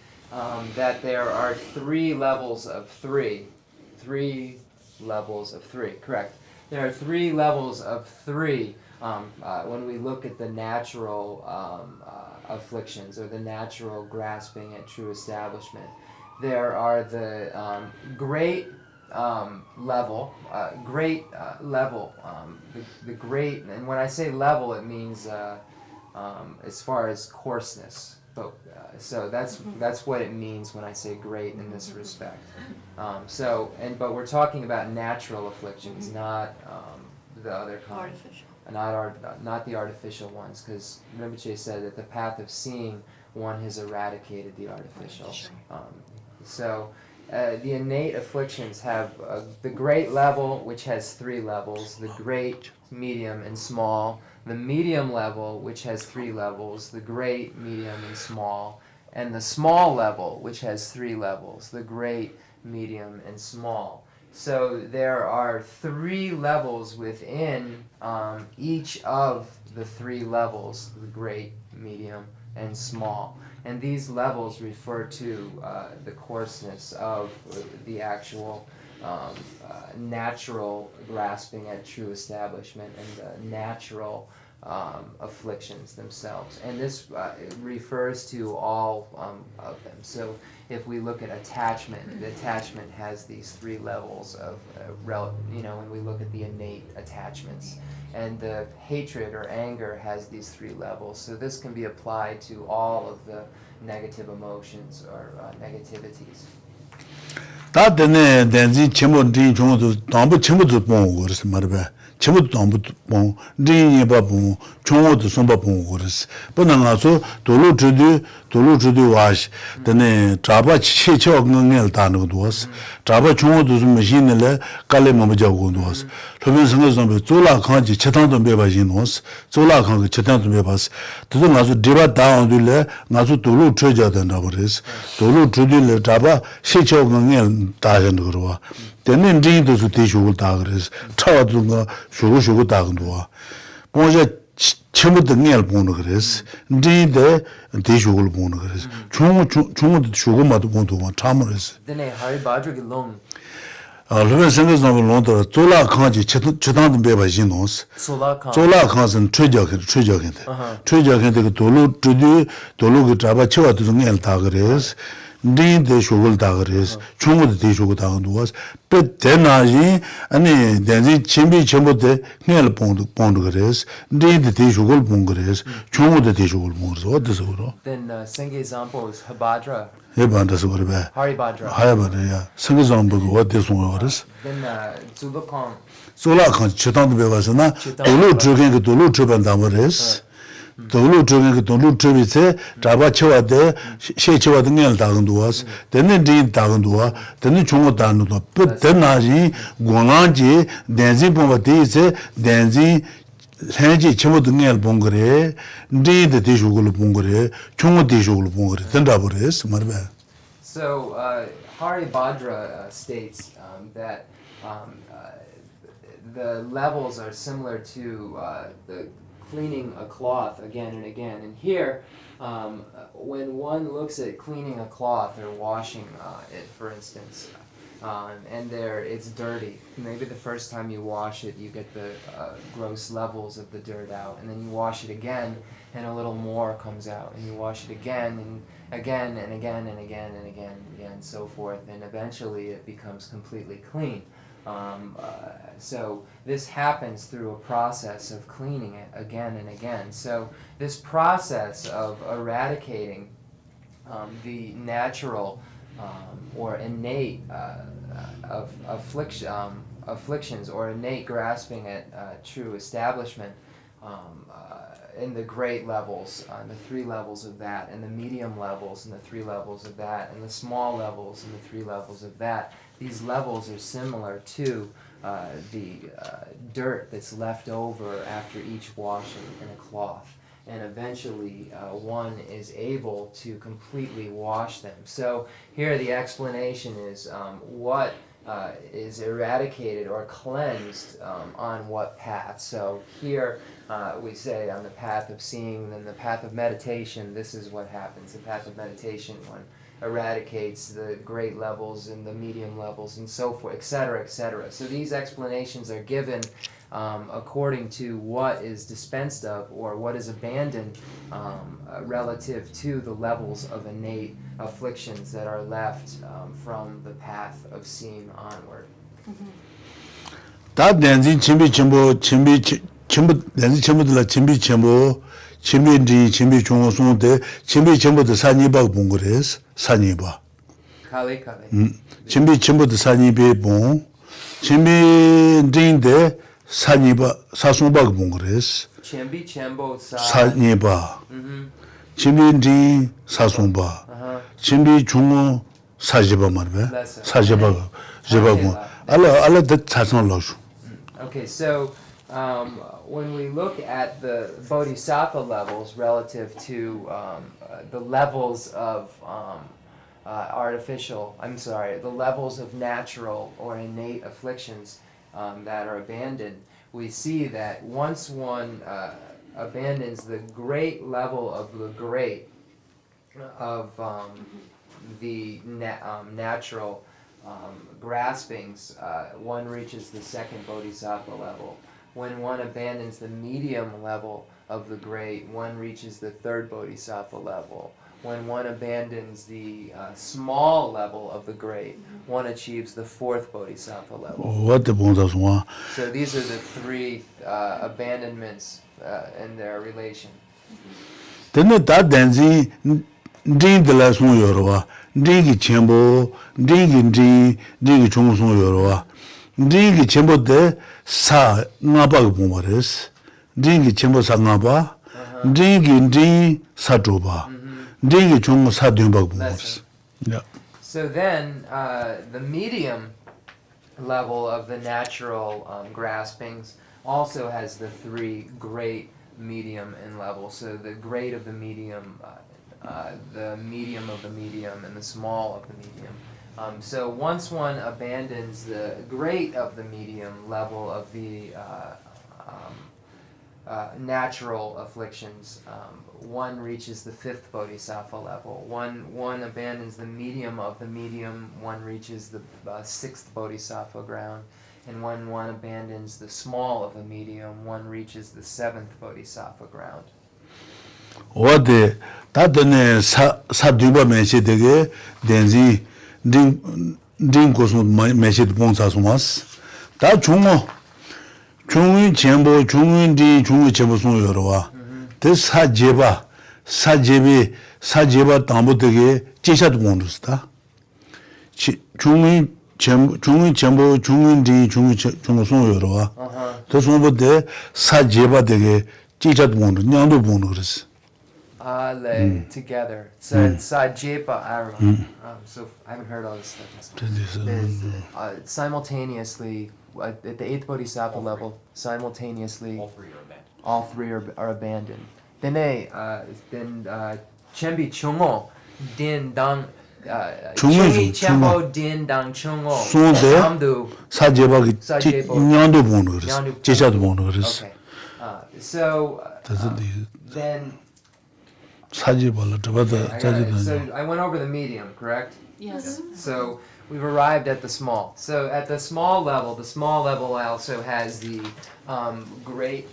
S2: that there are three levels of three. Three levels of three, correct. There are three levels of three when we look at the natural afflictions, or the natural grasping at true establishment. There are the great level, great level, the great, and when I say level, it means as far as coarseness. But so that's what it means when I say great in this respect. But we're talking about natural afflictions, not the other kind.
S3: Artificial.
S2: Not the artificial ones, because Rinpoche said that the path of seeing one has eradicated the artificial. The innate afflictions have the great level, which has 3 levels: the great, medium, and small. The medium level, which has 3 levels: the great, medium, and small. And the small level, which has 3 levels: the great, medium, and small. So there are 3 levels within each of the 3 levels: the great, medium, and small. And these levels refer to the coarseness of the actual natural grasping at true establishment and the natural afflictions themselves. And this refers to all of them. So if we look at attachment, the attachment has these 3 levels of, when we look at the innate attachments. And the hatred or anger has these 3 levels. So this can be applied to all of the negative emotions or negativities.
S1: 다데네 덴지 쳔모디 종도 담부 쳔모도 본 거스 말베 쳔모도 담부 본 린이 바부 종도 손바 본 거스 번나가서 돌로 주디 와시 데네 잡아 치쳐 응응을 다는 거스 잡아 종도 좀 머신을 깔레 뭐자고 거스 그러면 생각해서 졸라 강지 체탄도 매바진 거스 졸라 강그 체탄도 매바스 그도 가서 디바 다운들래 가서 돌로 쳐야 된다 그래서 돌로 주디를 잡아 치쳐 응응을 다는 거로 되는 진도도 대주고 다 그래서 차와도 쇼고 다근도 뭐저 처음부터 내를 보는 그래서 진데 대주고 보는 그래서 총도 쇼고 마도 본도 참으래서
S2: Dene Haribhadra Long.
S1: 그러면 생각하면 론도 졸라 강지 처단도 매바진 노스 졸라 강은 최적인데 그 돌로 그 잡아 쳐와도 내를 다 그래서 닌데 쇼글 다 그래서 총도 대쇼고 다 누워서 배대나지 아니 대지 침비 전부터 내를 본도 그래서 닌데 대쇼글 본 그래서 총도 대쇼글 본 그래서 어디서 그러
S2: Then Sengye example is Habhadra.
S1: 해반다서 그래
S2: Haribhadra.
S1: 하야바야 생각좀 보고 어디서 그래서
S2: Then Zulukong.
S1: 솔라칸 처단도 배워서나 돌로 저긴 그 돌로 저반다 그래서 돌로 저긴 그 돌로 저비세 잡아 쳐와데 셰쳐와 등을 다근도 와서 되는 진 다근도 와 되는 종어 다는도 되나지 고난지 댄지 pom바디세 댄지 현지 전부 등을 본 거래 니데 대주고를 본 거래 종어 대주고를 본 거래 된다 버렸어 말봐.
S2: So Haribhadra states that the levels are similar to the cleaning a cloth again and again. And here, when one looks at cleaning a cloth or washing it, for instance, and it's dirty. Maybe the first time you wash it, you get the gross levels of the dirt out, and then you wash it again, and a little more comes out, and you wash it again, and again, and again, and again, and again, and again, and so forth, and eventually it becomes completely clean. So this happens through a process of cleaning it again and again. So this process of eradicating the natural or innate afflictions or innate grasping at true establishment in the great levels, the 3 levels of that, and the medium levels and the 3 levels of that, and the small levels and the 3 levels of that. These levels are similar to the dirt that's left over after each washing in a cloth. And eventually one is able to completely wash them. So here the explanation is what is eradicated or cleansed on what path. So here we say on the path of seeing, then the path of meditation, this is what happens. The path of meditation, one eradicates the great levels and the medium levels and so forth, etc., etc. So these explanations are given according to what is dispensed of or what is abandoned relative to the levels of innate afflictions that are left from the path of seeing onward.
S1: 다 댄진 침비 침보 댄진 침보들 침비 침보 침비인지 침비 중앙송대 침비 침보도 산이바 본 거래서 산이바
S2: Kali.
S1: 침비 침보도 산이베 본 침비인데 산이바 사송바 본 거래서
S2: Chimbi Chembo Sa.
S1: 산이바 침비인지 사송바 침비 중앙 사지바 말베 사지바 제바고 알아 더 자선로주.
S2: Okay, so when we look at the bodhisattva levels relative to the levels of the levels of natural or innate afflictions that are abandoned, we see that once one abandons the great level of the great of the natural graspings, one reaches the second bodhisattva level. When one abandons the medium level of the great, one reaches the third bodhisattva level. When one abandons the small level of the great, one achieves the fourth bodhisattva level.
S1: What the bonus one?
S2: So these are the three abandonments in their relation.
S1: Then that dancing ding the last one yorwa, ding chembo, ding chungsung yorwa, ding chembo de sa ngaba bumares, ding chembo sa ngaba, ding sa joba, ding chung sa dumba bumares. Yeah.
S2: So then, the medium level of the natural graspings also has the three great, medium, and level. So the great of the medium of the medium, and the small of the medium. So once one abandons the great of the medium level of the natural afflictions, one reaches the fifth bodhisattva level. One abandons the medium of the medium, one reaches the sixth bodhisattva ground. And when one abandons the small of the medium, one reaches the seventh bodhisattva ground.
S1: What the that sa duba menshi dege denzi ding kosum menshi bonsa sumas. Da chungo 중의 전부 중의인지 중의 전부송 여러와 그 사제바 담보되게 제샤도 모르스다 중의 전부 중의인지 중의 전부송 여러와 그 소보데 사제바 되게 제샤도 모르 냥도 모르 그랬어
S2: together. So sajepa arma. So I haven't heard all this stuff. Simultaneously, at the eighth bodhisattva level, simultaneously, all three are abandoned. Then chembi chungo din dang chungi chembo din dang chungo amdu
S1: 사제바 냥도 모르 그랬어 제샤도 모르 그랬어.
S2: Okay. So then. So I went over the medium, correct?
S3: Yes.
S2: So we've arrived at the small. So at the small level also has the great,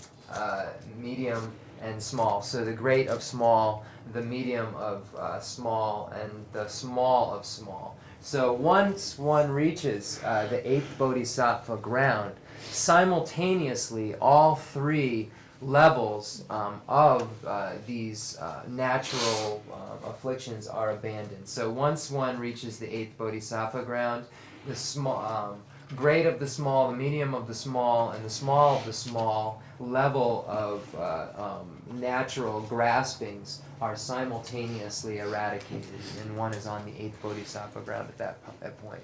S2: medium, and small. So the great of small, the medium of small, and the small of small. So once one reaches the eighth bodhisattva ground, simultaneously all three levels of these natural afflictions are abandoned. So once one reaches the eighth bodhisattva ground, the small, great of the small, the medium of the small, and the small of the small level of natural graspings are simultaneously eradicated, and one is on the eighth bodhisattva ground at that point.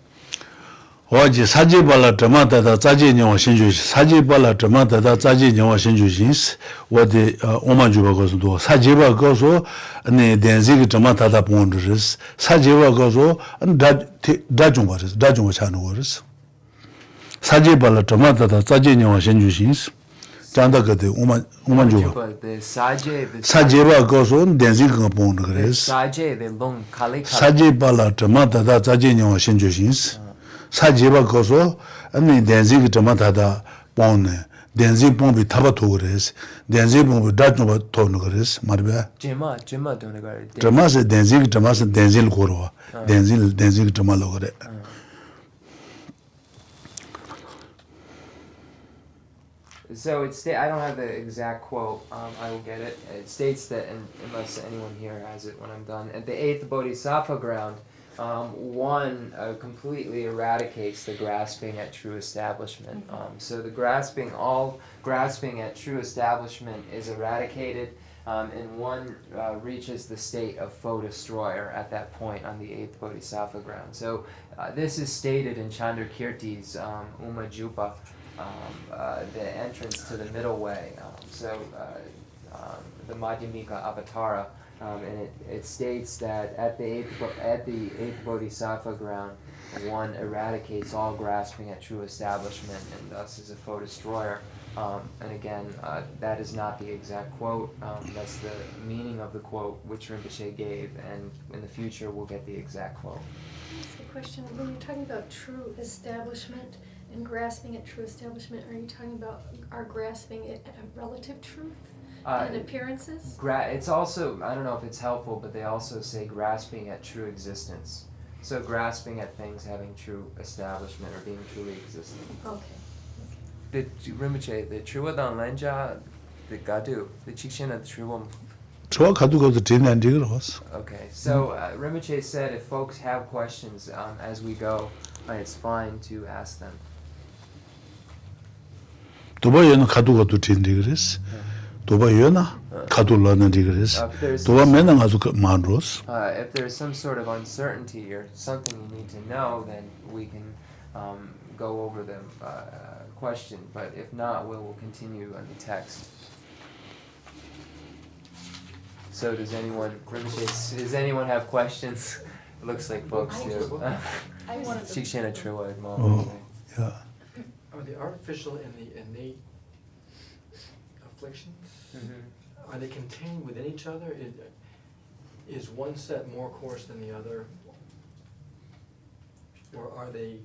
S1: 어제 사제발라 드마다다 자제녀와 신주시 사제발라 드마다다 자제녀와 신주시스 어디 오만주바 거서도 사제바 거서 네 덴지기 드마다다 본드스 사제바 거서 다중거스 다중거 차는 거스 사제발라 드마다다 자제녀와 신주시스 장다거데 오만주바 사제바 거서 덴지기가 본드 그래스 사제발라 드마다다 자제녀와 신주시스 사제바 거서 아니 덴지기 드마다다 본네 덴지 본비 타바토 그래스 덴지 본비 다트노바 토노 그래스 말베
S2: 제마 도네 거래
S1: 드마스 덴지기 드마스 덴질 고로 덴지기 드마로 그래
S2: So I don't have the exact quote. I will get it. It states that, unless anyone here has it when I'm done, at the 8th Bodhisattva ground, one completely eradicates the grasping at true establishment. So all grasping at true establishment is eradicated, and one reaches the state of foe destroyer at that point on the 8th Bodhisattva ground. So this is stated in Chandrakirti's Umajupa, the entrance to the middle way. The Madhyamika Avatara, and it states that at the 8th Bodhisattva ground, one eradicates all grasping at true establishment and thus is a foe destroyer. And again, that is not the exact quote. That's the meaning of the quote which Rinpoche gave, and in the future we'll get the exact quote.
S4: So question, when you're talking about true establishment and grasping at true establishment, are you talking about our grasping at a relative truth and appearances?
S2: It's also, I don't know if it's helpful, but they also say grasping at true existence. So grasping at things having true establishment or being truly existent.
S4: Okay.
S2: The Rinpoche, the Truwa Dan Lenja, the Gadu, the Chikshena Truwa. Okay, so Rinpoche said if folks have questions as we go, it's fine to ask them.
S1: 도바에는 가두가도 진디그레스. 도바에나 가둘라는 디그레스. 도바 맨날 가서 만로스.
S2: If there's some sort of uncertainty or something you need to know, then we can go over the question. But if not, we'll continue on the text. So does anyone have questions? It looks like folks do.
S4: I wanted to.
S2: Shikshena Truwa.
S1: Yeah.
S5: Are the artificial and the innate afflictions, are they contained within each other? Is one set more coarse than the other? Or are they,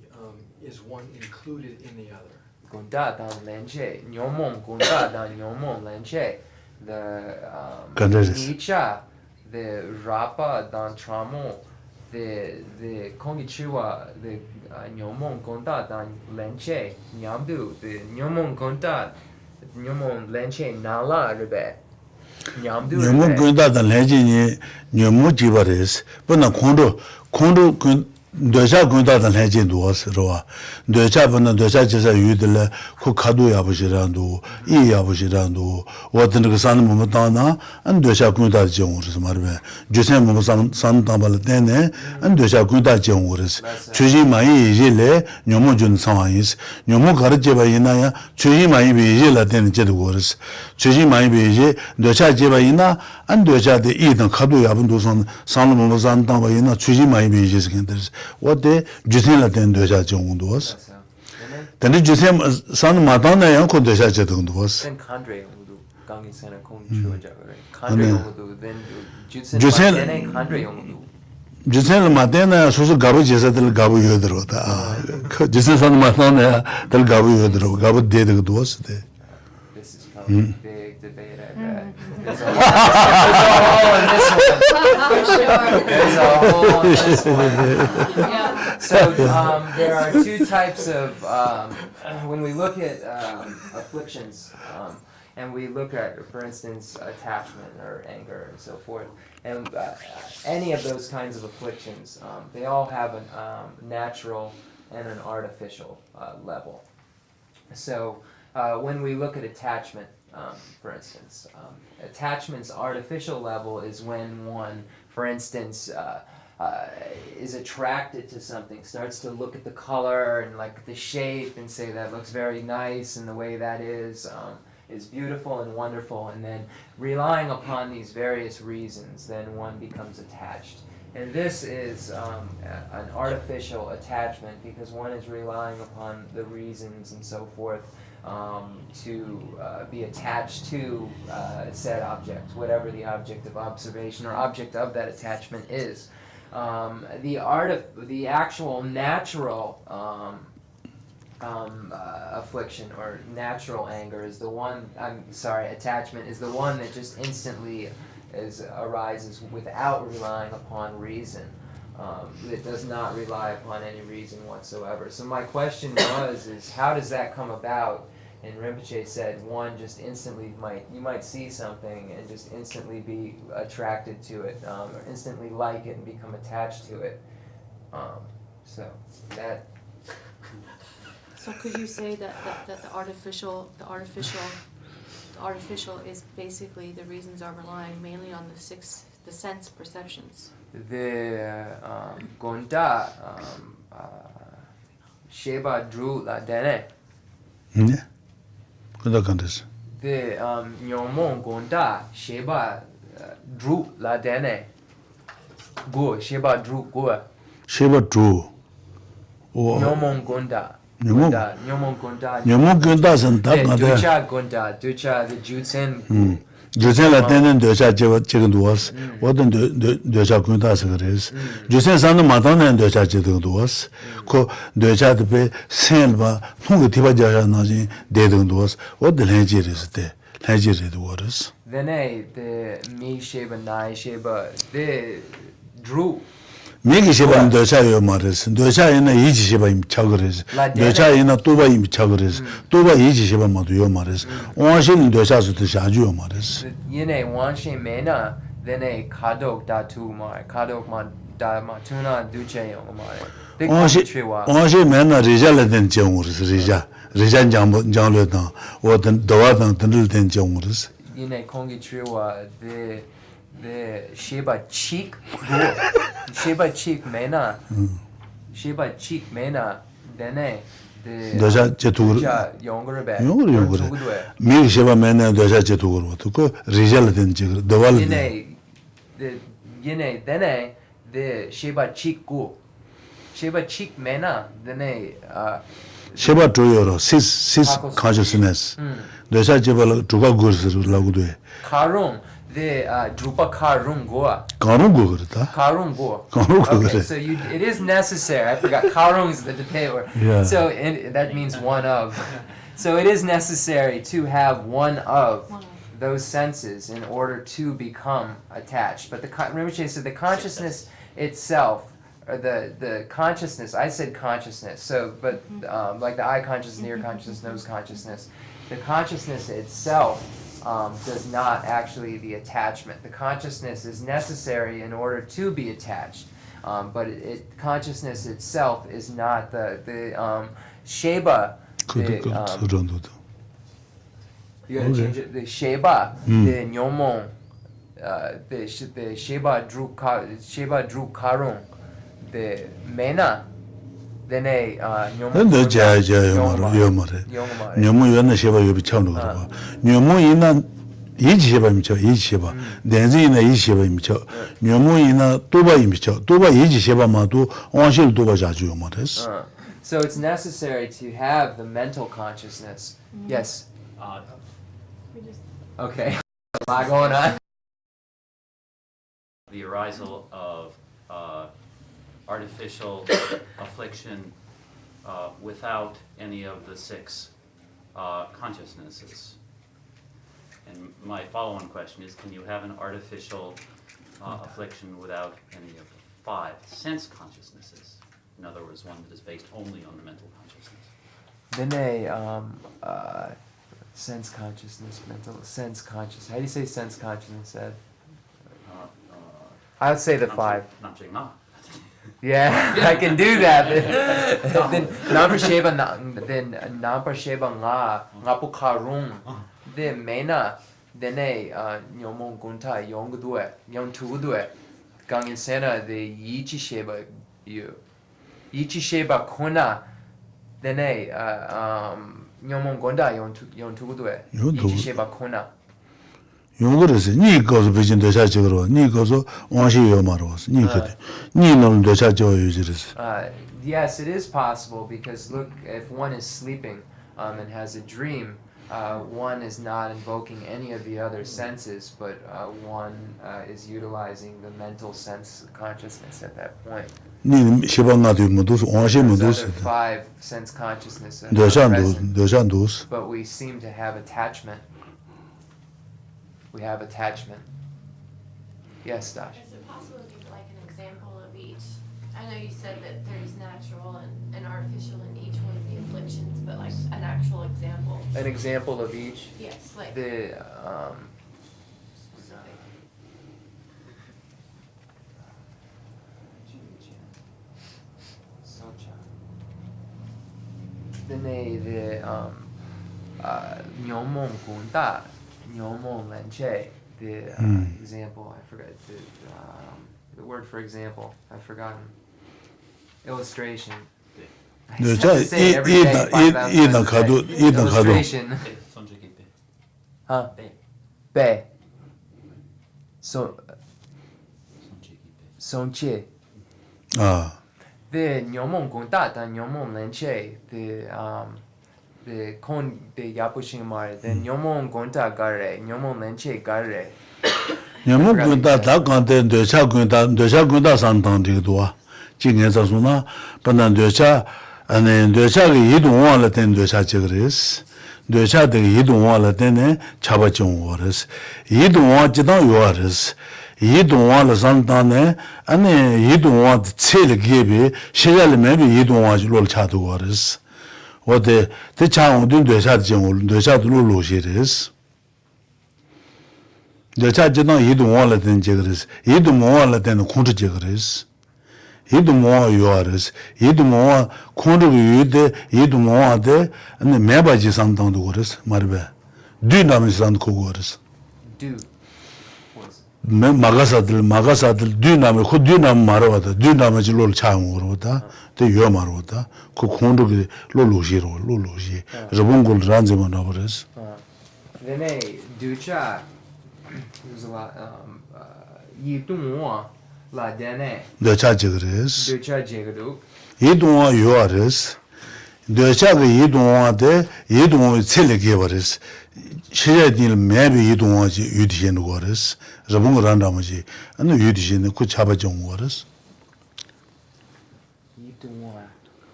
S5: is one included in the other?
S2: Gunda dan lenche, nyomon gunda dan nyomon lenche. The Nicha, the Rapa dan tramo, the Kongichiwa, the Nyomon Gonda dan Lenche, Nyamdu, the Nyomon Gonda, Nyomon Lenche Nala Rebe. Nyamdu
S1: Nyomon Gonda dan Lenche, Nyomo Jibares, but not Kondo. Döcha 군다단 해진 도스로와 döcha 번은 döcha 제사 유들 그 카도 야부지란도 이 야부지란도 어떤 그 사는 뭐 다나 안 döcha 군다 정으로서 말বে 주세 뭐 산 담발 때네 안 döcha 군다 정으로서 주지 많이 이제래 녀모 준 상황이스 녀모 가르쳐 봐이나야 주지 많이 비제라 되는 제도 그래서 주지 많이 비제 döcha 제바이나 안 döcha데 이든 카도 야분도선 사는 뭐 산 담발이나 주지 많이 비제스 근데서 what they 주세라 된 döcha 정도 was 근데 주세 산 마다나 양코 döcha 제도도 was
S2: then Khandre Yongdu Gangi Sana Kong Chuja Khandre Yongdu then Jusen Khandre Yongdu
S1: 주세는 마다나 소소 가부 제사들 가부 여들어다 주세 산 마다나 들 가부 여들어 가부 데도 was
S2: this is probably a big debate I bet there's a hole in this one there's a hole in this one
S3: Yeah.
S2: So there are two types of, when we look at afflictions, and we look at, for instance, attachment or anger and so forth, and any of those kinds of afflictions, they all have a natural and an artificial level. So when we look at attachment, for instance, attachment's artificial level is when one, for instance, is attracted to something, starts to look at the color and like the shape and say that looks very nice and the way that is beautiful and wonderful, and then relying upon these various reasons, then one becomes attached. And this is an artificial attachment because one is relying upon the reasons and so forth to be attached to said object, whatever the object of observation or object of that attachment is. The actual natural affliction or natural anger is the one. Attachment is the one that just instantly arises without relying upon reason. It does not rely upon any reason whatsoever. So my question is how does that come about? And Rinpoche said one just instantly you might see something and just instantly be attracted to it, or instantly like it and become attached to it. So that.
S3: So could you say that the artificial is basically the reasons are relying mainly on the sense perceptions?
S2: The Gonda Sheba Drew La Dene.
S1: 네. 그다 간데스.
S2: The Nyomon Gonda Sheba Drew La Dene. Go Sheba Drew Go.
S1: 쉐바 주. 오.
S2: Nyomon Gonda.
S1: Nyomon
S2: Gonda.
S1: 녀모 근다선 다 가다.
S2: Ducha Gonda. Ducha the Jutsen.
S1: 주sen라 때는 되자 지금 도왔어. 어떤 되자 근다서 그래서. 주sen 산도 마다는 되자 지금 도왔어. 그 되자도 배 생바 통고 디바자야 나지 대등 도왔어. 어떤 해지르스 때. 해지르도 워스.
S2: Then the Mi Sheba Nai Sheba the Drew.
S1: 미기 시바는 되자요 말했어. 되자에는 이지 시바임 차그래서. 되자에는 또바임 차그래서. 또바 이지 시바마도 요 말했어. 원신 되자서도 자주요 말했어.
S2: Yene Wanshe Mena then a Kadok Datu Mar Kadok Ma Da Matuna Duche Omar. The country was
S1: 원신 맨날 리자를 된 정으로서 리자 장로다. 어떤 도와당 등을 된 정으로서.
S2: Yene Kongi Triwa the Sheba Cheek Sheba Cheek Mena Sheba Cheek Mena then the
S1: 되자 제도로
S2: younger back
S1: 요거래. 미기 시바 맨날 되자 제도로 그 리자를 된 적. 도와를.
S2: Yene then the Sheba Cheek Go Sheba Cheek Mena then
S1: 시바 조여로 시스 consciousness. 되자 제발 두가 고스라고 돼.
S2: Karung the Drupa Karung Goa.
S1: 가는 거 그렇다.
S2: Karung Goa.
S1: 가는 거
S2: Okay,
S1: 그래.
S2: so it is necessary. I forgot. Karung is the debate.
S1: Yeah.
S2: So that means one of. So it is necessary to have one of those senses in order to become attached. But Rinpoche said the consciousness itself, or the consciousness. I said consciousness. So, but like the eye consciousness, ear consciousness, nose consciousness, the consciousness itself. Does not actually the attachment. The consciousness is necessary in order to be attached, but consciousness itself is not the Sheba. You gotta change it. The Sheba, the Nyomon, the Sheba Drew Karung, the Mena. Then
S1: 근데 요 말에. 녀무 연나 시바 요비 차는 거. 녀무 이나 이지 시바 미쳐. 이지 시바. 렌즈이나 이지 시바 미쳐. 녀무 이나 또바 미쳐. 또바 이지 시바마도 원실 또바 자주 요 말했어.
S2: So it's necessary to have the mental consciousness. Yes. Okay. A lot going on.
S6: The arisal of artificial affliction without any of the six consciousnesses. And my follow-on question is, can you have an artificial affliction without any of the five sense consciousnesses? In other words, one that is based only on the mental consciousness.
S2: Then sense consciousness, mental sense consciousness. How do you say sense consciousness, Ed? I would say the five. Yeah, I can do that. Then Nampa Sheba Ngapu Karung, then Mena, then Nyomon Gunta, Yongdue, Yongtudue, Gangin Sena, the Yichi Sheba you. Yichi Sheba Kuna, then Nyomon Gonda, Yongtudue, Yichi Sheba Kuna.
S1: 요거래서 니 거서 비진 되자 저거 니 거서 원시요 말어서 니 거래 니 놈 되자 저 유지래서
S2: Yes, it is possible because look, if one is sleeping and has a dream, one is not invoking any of the other senses, but one is utilizing the mental sense consciousness at that point.
S1: 니 시방나도 뭐도 원시 뭐도
S2: Those other five sense consciousness are present,
S1: 되자도
S2: but we seem to have attachment. We have attachment. Yes, Dash.
S7: Is it possible to give like an example of each? I know you said that there's natural and artificial in each one of the afflictions, but like an actual example.
S2: An example of each.
S7: Yes, like
S2: The
S7: specific.
S2: the Nyomon Gunda, Nyomon Lenche, the example, I forgot the word for example, I've forgotten. Illustration. I just have to say it every day 5,000 times a day. Illustration. Huh? Bei. So, Sonche.
S1: 아,
S2: The Nyomon Gunda, the Nyomon Lenche, the Kon, the Yapushing Mar, the Nyomon Gunda Gare, Nyomon Lenche Gare.
S1: 냐모 군다 다 간데 뇌차 군다 산당지도와 지내서서나 반난 뇌차 안에 뇌차가 이동화를 된 뇌차 지그레스 뇌차의 이동화를 되네 잡아준 거레스 이동화 지도 요아레스 이동화를 산다네 안에 이동화 체를 기비 시절에 매비 이동화를 차도 거레스 어때 대창은 뇌차 정을 뇌차도 로시레스 여자지는 이동화를 된 제그레스 이동화를 된 콘트 제그레스 이동화 요아레스 이동화 콘르 유데 이동화데 아니 매바지 상당도 그레스 말베 디나미스 상도 그레스
S2: Do.
S1: 매 마가사들 디나미 그 디나미 말어다 디나미지 롤 차용으로다 또 요마로다 그 콘르 롤로시로 저봉골 란제만 나버레스
S2: Then a Ducha. There's a lot. Yidungwa la dene.
S1: 뇌차 제그레스
S2: Ducha Jigadu.
S1: 이동화 요아레스 뇌차가 이동화데 이동화 셀레게 버레스 시제딜 매비 이동화지 유디시는 거레스 저봉을 한다면지 아니 유디시는 그 잡아준 거레스
S2: Yidungwa.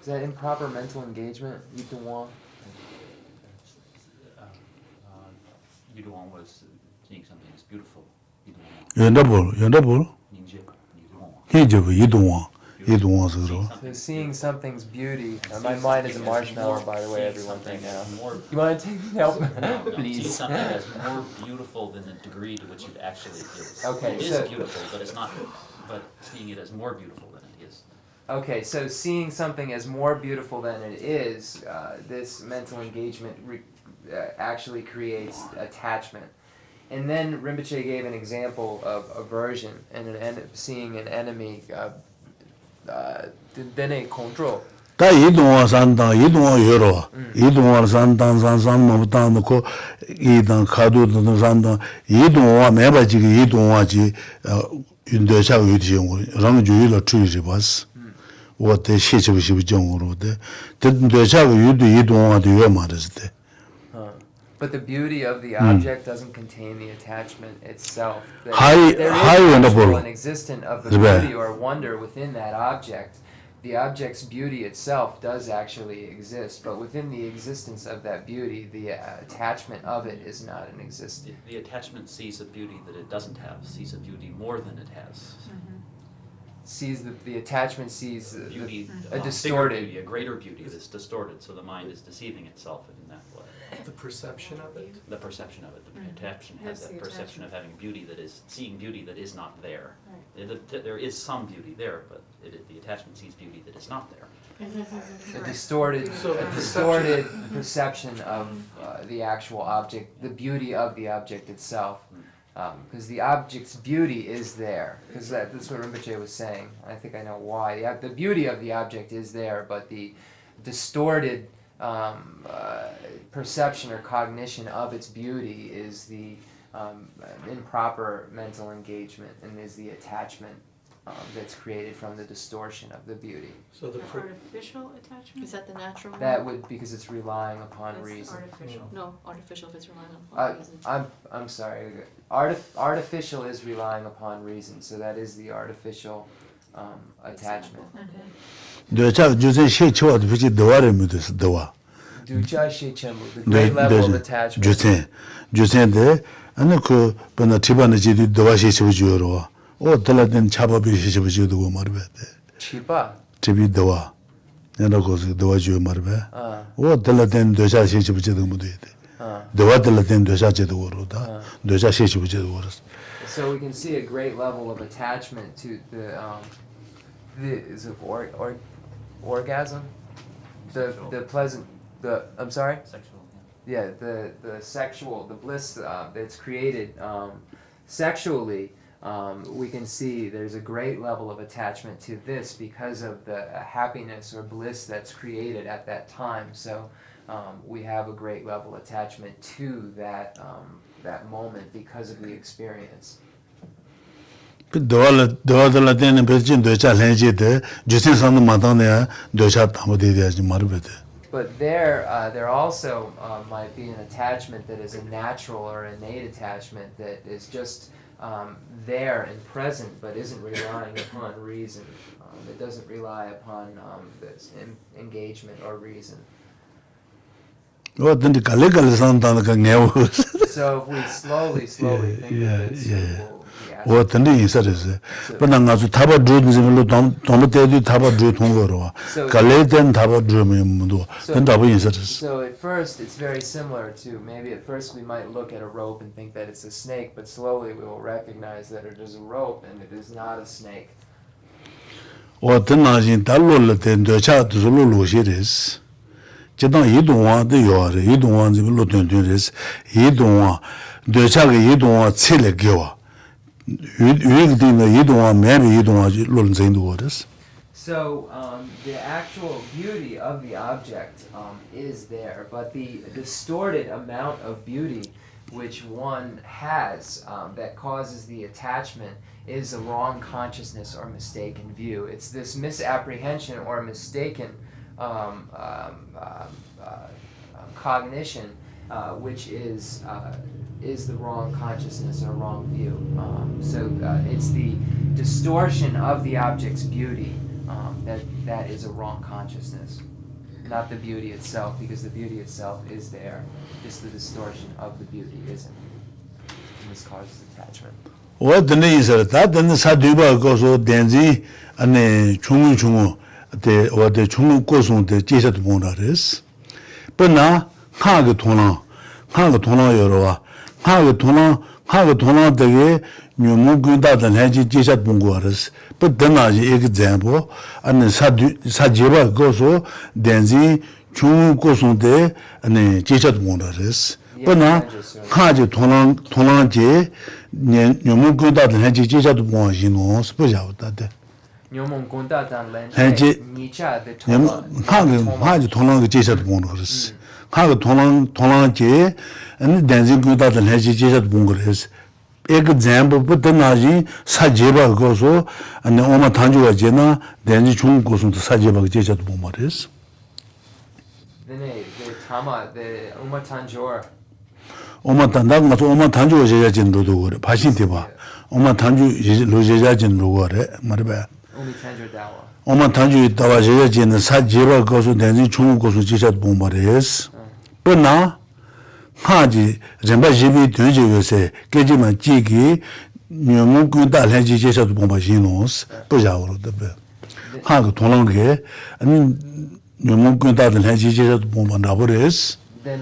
S2: Is that improper mental engagement? Yidungwa.
S6: Yuduan was seeing something as beautiful. Yuduan.
S1: 연다볼
S6: Ninja. Yuduan.
S1: 희저브 이동화서로
S2: So seeing something's beauty. My mind is a marshmallow, by the way, everyone right now.
S6: More,
S2: You want to take help?
S6: seeing
S2: Please.
S6: something as more beautiful than the degree to which it actually is.
S2: Okay,
S6: It is
S2: so-
S6: beautiful, but it's not. But seeing it as more beautiful than it is.
S2: Okay, so seeing something as more beautiful than it is, this mental engagement actually creates attachment. And then Rinpoche gave an example of aversion and seeing an enemy. Then a control.
S1: 다 이동화 산다 이동화 여러 이동화 산단 산산 놓고 이단 카도도 산다 이동화 매바지 이동화지 뇌차 유디용 랑 주의를 주의지 봤어 어때 시집이 정으로데 뇌차 유디 이동화도 왜 말했을
S2: But the beauty of the object doesn't contain the attachment itself.
S1: High-
S2: There is
S1: high
S2: an
S1: wonderful.
S2: actual and existent of the
S1: Right.
S2: beauty or wonder within that object. The object's beauty itself does actually exist, but within the existence of that beauty, the attachment of it is not an existence.
S6: The attachment sees a beauty that it doesn't have, sees a beauty more than it has.
S2: Sees the attachment sees
S6: Beauty,
S2: a
S6: bigger
S2: distorted.
S6: beauty, a greater beauty that's distorted, so the mind is deceiving itself in that way.
S5: The perception of it.
S6: The perception of it, the attachment has
S4: That's
S6: that
S4: the
S6: perception of having beauty that is, seeing beauty that is not there.
S4: Right.
S6: There is some beauty there, but the attachment sees beauty that is not there.
S2: A distorted,
S5: So
S2: a
S5: the
S2: distorted perception of the actual object, the beauty of the object itself, because the object's beauty is there. Because that's what Rinpoche was saying. I think I know why. The beauty of the object is there, but the distorted perception or cognition of its beauty is the improper mental engagement and is the attachment that's created from the distortion of the beauty.
S5: So the
S4: Artificial attachment?
S3: Is that the natural one?
S2: That would, because it's relying upon
S4: That's
S2: reason.
S4: artificial.
S3: No, artificial if it's relying on reason.
S2: I'm sorry. Artificial is relying upon reason, so that is the artificial attachment.
S1: 뇌차 주제 시초도 비지 더와를 믿었어 더와
S2: Ducha she Chenmo, the great level of attachment.
S1: 주제인데 아니 그 번나 티바는 지디 더와 시초 주어로 오 달라된 차법이 시초 주도 말베
S2: Chipa.
S1: 티비 더와 내가 거기서 도와줘 말봐. 오 들라된 도자 시집지도 못해. 도와들라된 도자제도 그러다. 도자 시집지도 그랬어.
S2: So we can see a great level of attachment to the is it orgasm? The pleasant, I'm sorry?
S6: Sexual,
S2: Yeah, the sexual, the bliss that's created sexually, we can see there's a great level of attachment to this because of the happiness or bliss that's created at that time. So we have a great level of attachment to that moment because of the experience.
S1: 도와들라된 베진 도자 렌지데 주신선도 마당네 도자 담어대야지 말베데.
S2: But there also might be an attachment that is a natural or innate attachment that is just there and present but isn't relying upon reason. It doesn't rely upon this engagement or reason.
S1: 어떤데 갈래갈래산다가 내고.
S2: So if we slowly think of it, simple,
S1: 어떤데 인사를 그러나 아주 답을 주든지로 너무 때도 답을 주 통거로 갈래된 답을 주면 뭐도 답을 인사를.
S2: So at first it's very similar to maybe at first we might look at a rope and think that it's a snake, but slowly we will recognize that it is a rope and it is not a snake.
S1: 어떤 나진 달로를 된 도차도 로로시레스. 제가 이동화도 요래 이동화지 로던던레스 이동화 도차가 이동화 칠레겨.
S2: So the actual beauty of the object is there, but the distorted amount of beauty which one has that causes the attachment is a wrong consciousness or mistaken view. It's this misapprehension or mistaken cognition which is the wrong consciousness or wrong view. So it's the distortion of the object's beauty that is a wrong consciousness, not the beauty itself, because the beauty itself is there. Just the distortion of the beauty isn't. And this causes attachment.
S1: What the name is that? Then the Saduba goes on Denzi and the Chungu or the Chungu goes on the Jesat Monaris. But now, Hagatona Yoroa. 하고 되게 묘무군다던 해지 지샷 본거라스. But then as example, and 사지바 고소 덴지 중고소데 아니 지샷 본거라스. But now 하지 통랑제 묘무군다던 해지 지샷 본시노 스포자우다데.
S2: 묘무군다던
S1: 해지
S2: 니차데
S1: 하지 통랑 지샷 본거라스. 하고 통랑제 and dancing with that and has just bungers. Example, but the Nazi Sajeba gozo and the Oma Tanjua Jena, then the Chung goes into Sajeba Jesat Bumaris.
S2: The Tama, the Uma Tanjor.
S1: Oma Tandak, Oma Tanju Jajin Rodo, Pashintiba. Oma Tanju Lujajin Rogore, Maraba.
S2: Only Tanjor Dawa.
S1: Oma Tanju Dawajajin, the Sajeba goes to dancing Chung goes to Jesat Bumaris. But now, 하지 rembajibi 된지에서 깨지만 지기 묘무군다 해지제서도 보마시노스 보자오로도 하고 돈한게 아니 묘무군다들 해지제서도 보마나버레스
S2: then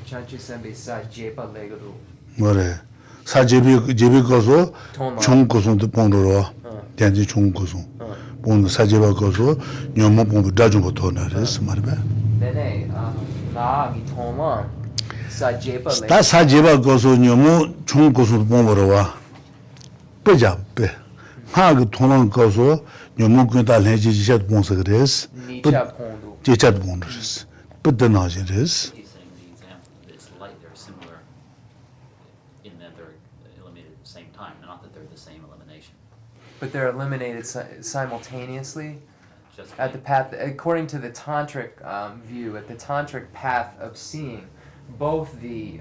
S2: chanchusembe sajepa legado
S1: 뭐래 사제비 제비 거서 총고선도 본로로 된지 총고선 본 사제바 거서 묘무 본부 다주고 돈나레스 말바
S2: then
S1: 다 사제바 거서 녀무 총고서 보러와 빼잡배 하고 돈은 거서 녀무 그다 해지지샷 본서 그래스 제샷 본르스 뿌드나지레스
S6: He's saying the example is like they're similar in that they're eliminated at the same time, not that they're the same elimination.
S2: but they're eliminated simultaneously
S6: Just
S2: at the path, according to the tantric view, at the tantric path of seeing, both the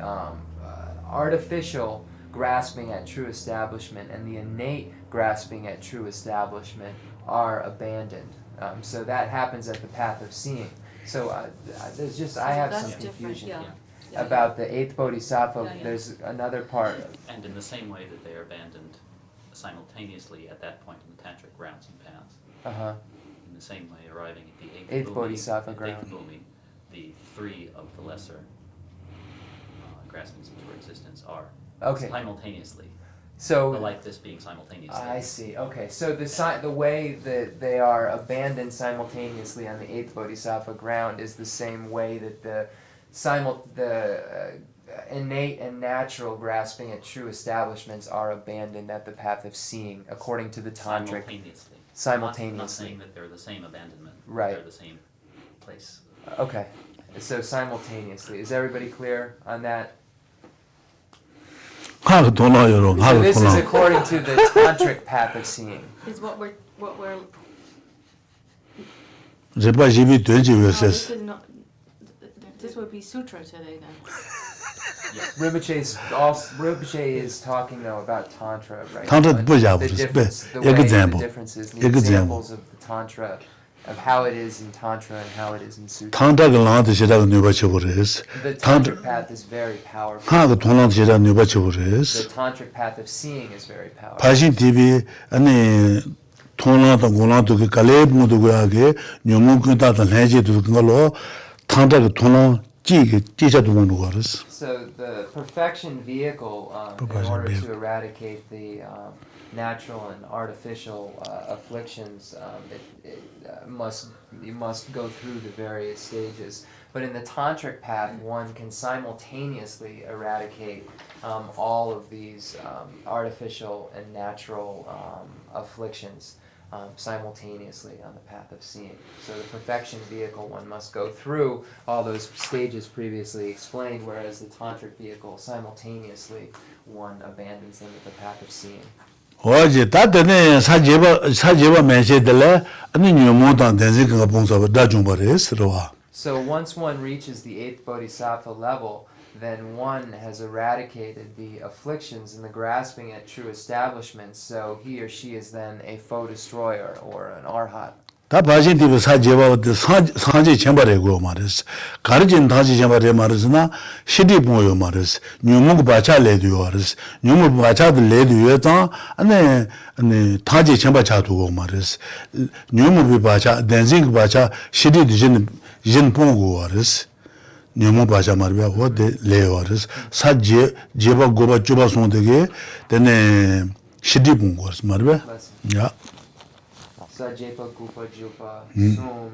S2: artificial grasping at true establishment and the innate grasping at true establishment are abandoned. So that happens at the path of seeing. So there's just, I have some confusion about the eighth bodhisattva. There's another part.
S6: And in the same way that they are abandoned simultaneously at that point in the tantric rounds and paths.
S2: Uh-huh.
S6: In the same way, arriving at the
S2: Eighth bodhisattva
S6: the
S2: ground.
S6: bhumi, the three of the lesser graspings into existence are
S2: Okay.
S6: simultaneously.
S2: So
S6: Like this being simultaneously.
S2: I see. Okay, so the way that they are abandoned simultaneously on the eighth bodhisattva ground is the same way that the innate and natural grasping at true establishments are abandoned at the path of seeing, according to the tantric.
S6: Simultaneously.
S2: Simultaneously.
S6: Not saying that they're the same abandonment.
S2: Right.
S6: They're the same place.
S2: Okay, so simultaneously. Is everybody clear on that?
S1: 하고 돌아요.
S2: So
S1: 하고
S2: this is
S1: 돌아.
S2: according to the tantric path of seeing.
S3: Is what we're
S1: 제발 집이 되지
S3: no,
S1: 왜서.
S3: this is not. This would be sutra today then.
S2: Rinpoche is talking though about tantra, right?
S1: Tantra
S2: The
S1: 보자
S2: difference, the
S1: 버렸어.
S2: way,
S1: example.
S2: the differences, the
S1: example.
S2: examples of the tantra, of how it is in tantra and how it is in sutra.
S1: tantra가 나한테 제가 누바쳐 버렸어.
S2: The tantric path is very powerful.
S1: 하고 돌아한테 제가 누바쳐
S2: The
S1: 버렸어.
S2: tantric path of seeing is very powerful.
S1: 파신 TV 아니 통나도 고나도 그 갈레부도 그하게 녀문군다도 내지도 그걸로 tantra가 통나 찌자도 먹는 거라서.
S2: So the perfection vehicle, in order to eradicate the natural and artificial afflictions, you must go through the various stages. But in the tantric path, one can simultaneously eradicate all of these artificial and natural afflictions. Simultaneously on the path of seeing. So the perfection vehicle, one must go through all those stages previously explained, whereas the tantric vehicle, simultaneously, one abandons them at the path of seeing.
S1: 어제 다때네 사제바 메시들래 아니 녀모단 된지가 봉사가 다중 버렸어.
S2: So once one reaches the eighth bodhisattva level, then one has eradicated the afflictions and the grasping at true establishments, so he or she is then a foe destroyer or an arhat.
S1: 다 바신 TV 사제바 사제 쳔바래고 말했어. 가르진 다지 쳔바래 말했으나 시디 보여 말했어. 녀모고 바차래도요 말했어. 녀모 바차들 레도요다 아니 다지 쳔바 차두고 말했어. 녀모 바차 댄싱 바차 시디 디진 보고 말했어. 녀모 바자 말이야. 어디 레어스 사제 제바 고바 주바 송되게 되네 시디 본 거스 말이야. 야.
S2: Sajepa Gupa Jupa Sum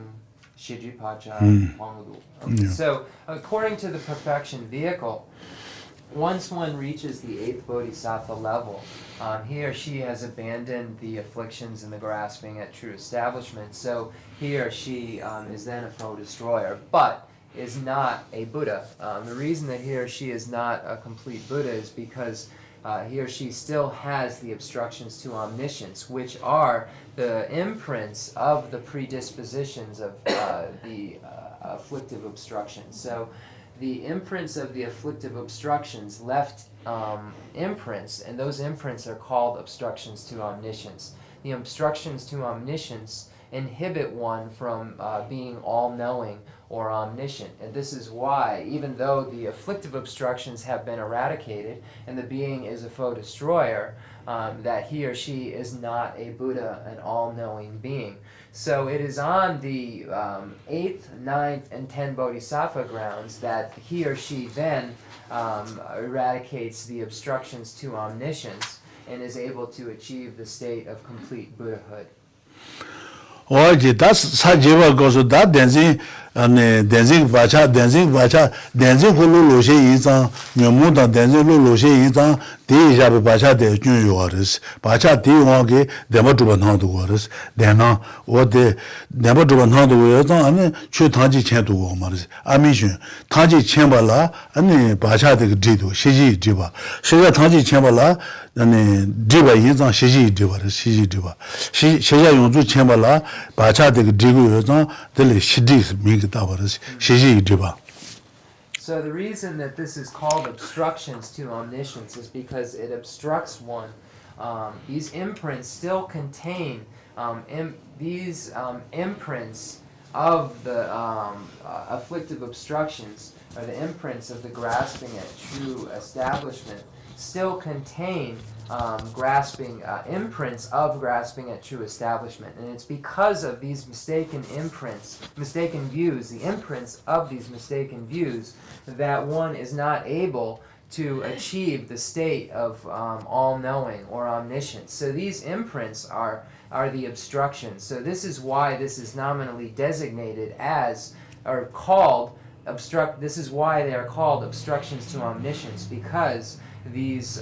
S2: Shiji Pacha Pangadu. So according to the perfection vehicle, once one reaches the eighth bodhisattva level, he or she has abandoned the afflictions and the grasping at true establishment. So he or she is then a foe destroyer, but is not a Buddha. The reason that he or she is not a complete Buddha is because he or she still has the obstructions to omniscience, which are the imprints of the predispositions of the afflictive obstructions. So the imprints of the afflictive obstructions left imprints, and those imprints are called obstructions to omniscience. The obstructions to omniscience inhibit one from being all-knowing or omniscient. And this is why, even though the afflictive obstructions have been eradicated and the being is a foe destroyer, that he or she is not a Buddha, an all-knowing being. So it is on the 8th, 9th, and 10th bodhisattva grounds that he or she then eradicates the obstructions to omniscience and is able to achieve the state of complete Buddhahood.
S1: 어제 다 사제바 거서 다 댄싱 아니 댄싱 바차 댄싱 홀로 로셰 이상 녀모다 댄싱 로셰 이상 대자베 바차 대 준요어스 바차 대왕게 데모두번 나도 거스 데나 어데 데모두번 나도 거서 아니 최타지 챈도 말스 아미슌 타지 챈발라 아니 바차 대 디도 시지 디바 시가 타지 챈발라 아니 디바 이상 시지 디바르 시지 디바 시자 용주 챈발라 바차 대 디고 요서 들 시디 미기다버스 시지 디바.
S2: So the reason that this is called obstructions to omniscience is because it obstructs one. These imprints still contain these imprints of the afflictive obstructions, or the imprints of the grasping at true establishment. still contain grasping imprints of grasping at true establishment, and it's because of these mistaken imprints, mistaken views, the imprints of these mistaken views, that one is not able to achieve the state of all-knowing or omniscience. So these imprints are the obstructions. So this is why this is nominally designated as, or called, this is why they are called obstructions to omniscience, because these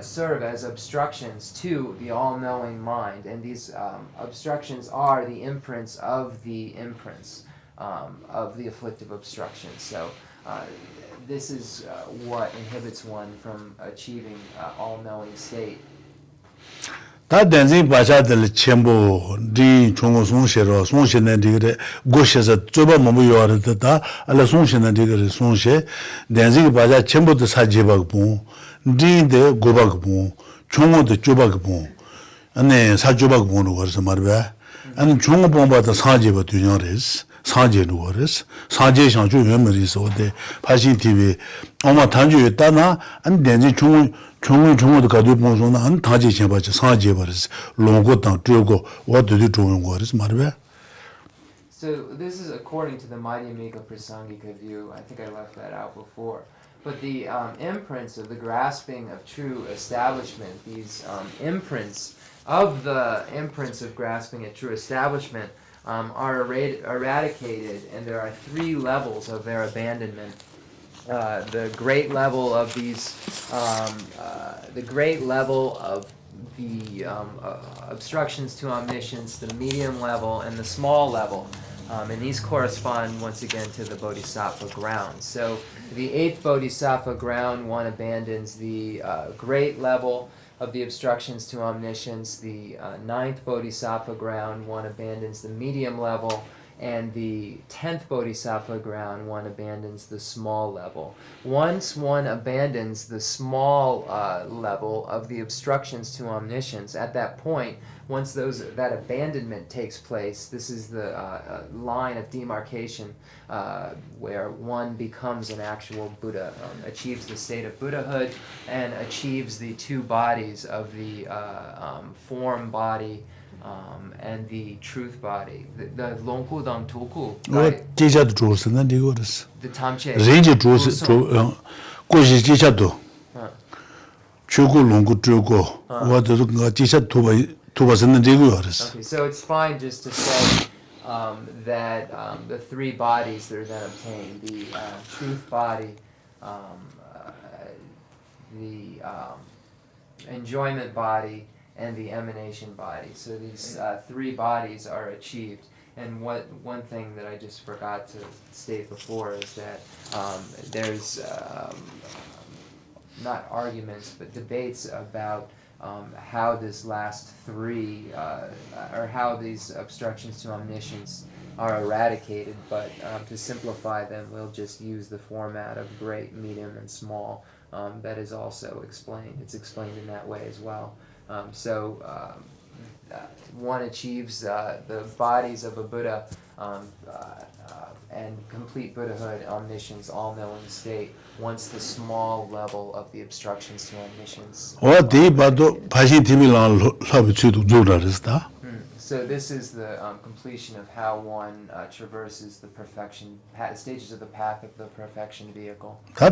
S2: serve as obstructions to the all-knowing mind, and these obstructions are the imprints of the imprints of the afflictive obstructions. So this is what inhibits one from achieving all-knowing state.
S1: 다 댄진 바자들 첨부 디 중고 송셰로 송셰는 디그레 고셰서 쪼바 몸부 요하르다 알라 송셰는 디그레 송셰 댄진 바자 첨부도 사지바고 디데 고바고 중고도 쪼바고 안에 사조바고 보는 거서 말베 아니 중고 bom바도 사지바 두녀레스 사제로 거레스 사제상 주 메모리소데 파신 TV 엄마 단주에 따나 안 댄진 중고도 가도 보고는 안 다지 제바지 사제 버스 로고당 쪼고 와도도 좋은 거레스 말베.
S2: So this is according to the Madhyamika Prasangika view. I think I left that out before. But the imprints of the grasping of true establishment, these imprints of the imprints of grasping at true establishment are eradicated, and there are three levels of their abandonment. The great level of these, the great level of the obstructions to omniscience, the medium level, and the small level. And these correspond once again to the Bodhisattva ground. So the 8th Bodhisattva ground, one abandons the great level of the obstructions to omniscience. The 9th Bodhisattva ground, one abandons the medium level. And the 10th Bodhisattva ground, one abandons the small level. Once one abandons the small level of the obstructions to omniscience, at that point, once that abandonment takes place, this is the line of demarcation where one becomes an actual Buddha, achieves the state of Buddhahood, and achieves the two bodies of the form body and the truth body. The Longku Dang Tulku, right?
S1: 제자도 좋으스는 이거스.
S2: The Tamche.
S1: 레인지 좋으스 고시 제자도. 주고 롱고 주고 와도 그 제자 도바스는 이거스.
S2: Okay, so it's fine just to say that the three bodies that are then obtained, the truth body, the enjoyment body, and the emanation body. So these three bodies are achieved. And one thing that I just forgot to state before is that there's not arguments, but debates about how this last three, or how these obstructions to omniscience are eradicated. But to simplify them, we'll just use the format of great, medium, and small. That is also explained. It's explained in that way as well. So one achieves the bodies of a Buddha and complete Buddhahood, omniscience, all-knowing state, once the small level of the obstructions to omniscience. So this is the completion of how one traverses the perfection, stages of the path of the perfection vehicle. So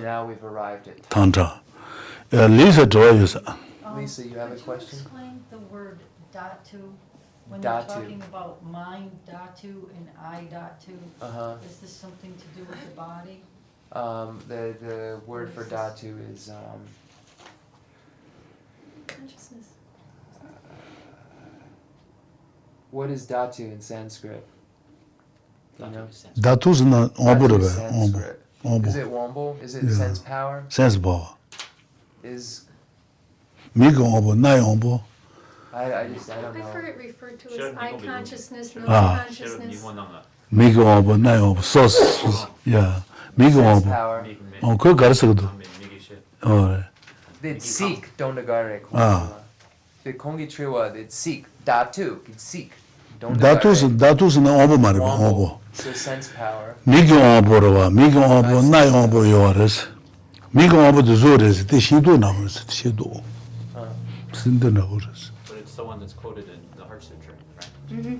S2: now we've arrived at
S1: Tantra. Lisa,
S2: Lisa, you have a question?
S8: Explain the word dhatu. When
S2: Dhatu.
S8: you're talking about mind dhatu and I dhatu, is this something to do with the body?
S2: The word for dhatu is
S4: Consciousness.
S2: what is dhatu in Sanskrit? Do you know?
S1: Dhatu's not
S2: Dhatu is Sanskrit. Is it wombo? Is it sense power?
S1: sense power.
S2: Is
S1: I don't
S2: I don't know.
S4: I've heard it referred to as eye consciousness, no
S1: Ah.
S4: consciousness.
S1: sauce. Yeah.
S2: Sense power.
S1: 그거 가르쳐도.
S2: Did seek dondagare.
S1: Ah.
S2: The kongi triwa did seek dhatu. Did seek
S1: Dhatu's na obo 말이야.
S2: Wombo. So sense power.
S1: 미경 오보로와 미경 오보 나이 오보 요아레스. 미가 아버도 조르스 대신도 나오스 대신도 신도 나오스
S6: But it's the one that's quoted in the Heart Sutra, right?
S3: Mm-hmm.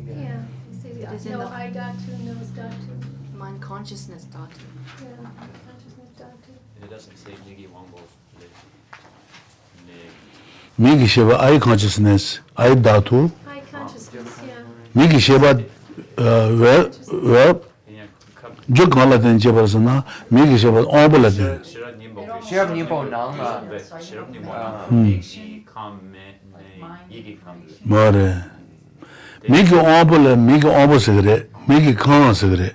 S4: Yeah, you see
S3: It is
S4: the
S3: in
S4: no
S3: the-
S4: I dhatu, nose dhatu,
S3: Mind consciousness dhatu.
S4: yeah, consciousness dhatu.
S6: And it doesn't say Nigi Wangbo.
S1: 미기 쉐바 아이 consciousness 아이 다투
S4: High consciousness, yeah.
S1: 미기 쉐바 왜
S6: 그냥
S1: 죽갈라든 제버스나 미기 쉐바 오블라든
S6: Shirab Nimbo.
S2: Shirab Nimbo Nang,
S6: Shirab Nimbo. Nigi Kam Yigi Kam.
S1: 뭐래 미기 오블라 미기 오버스 그래 미기 칸스 그래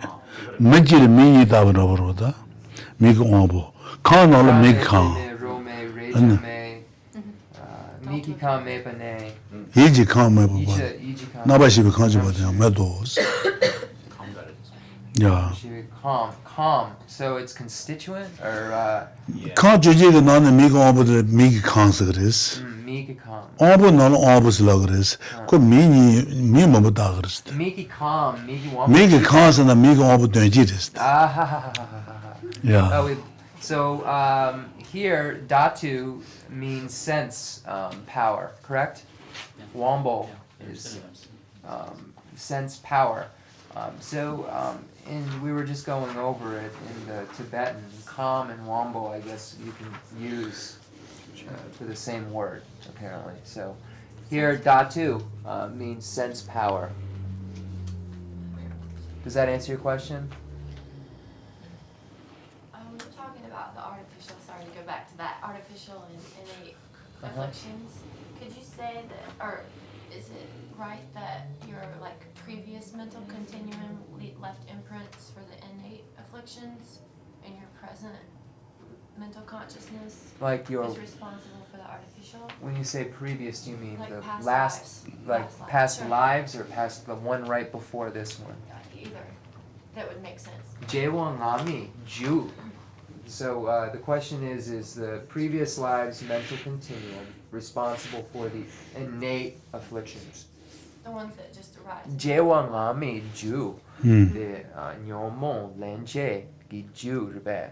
S1: 맞지를 미니 답으로 버거다 미기 오버 칸을 미기 칸
S2: Rome, Rejame, Miki Kame Bane,
S1: 이지 칸을 봐
S2: Iji Kame.
S1: 나바시비 칸지 봐도 매도스 야
S2: Calm. So it's constituent or
S1: 칸 주제가 나는 미기 오버들 미기 칸스 그랬어
S2: Miki Kam.
S1: 오버 나는 오버스라 그랬어 그 미니 미뭐다 그랬어
S2: Miki Kam, Miki Wamba.
S1: 미기 칸스나 미기 오버 된지랬어
S2: Ah,
S1: 야
S2: so here, Datu means sense power, correct? Wambo is sense power. We were just going over it in the Tibetan. Kam and Wambo, I guess you can use for the same word, apparently. So here, Datu means sense power. Does that answer your question?
S7: We're talking about the artificial, sorry to go back to that, artificial and innate afflictions. Could you say that, or is it right that your like previous mental continuum left imprints for the innate afflictions and your present mental consciousness
S2: Like your
S7: is responsible for the artificial?
S2: When you say previous, do you mean
S7: Like
S2: the
S7: past
S2: last,
S7: lives.
S2: like
S7: Past lives,
S2: past
S7: sure.
S2: lives, or past the one right before this one?
S7: Either. That would make sense.
S2: Jewang Ami, Ju. So the question is the previous lives mental continuum responsible for the innate afflictions?
S7: The ones that just arise.
S2: Jewang Ami, Ju. The Nyomon Lenche, Gi Ju, Ribe.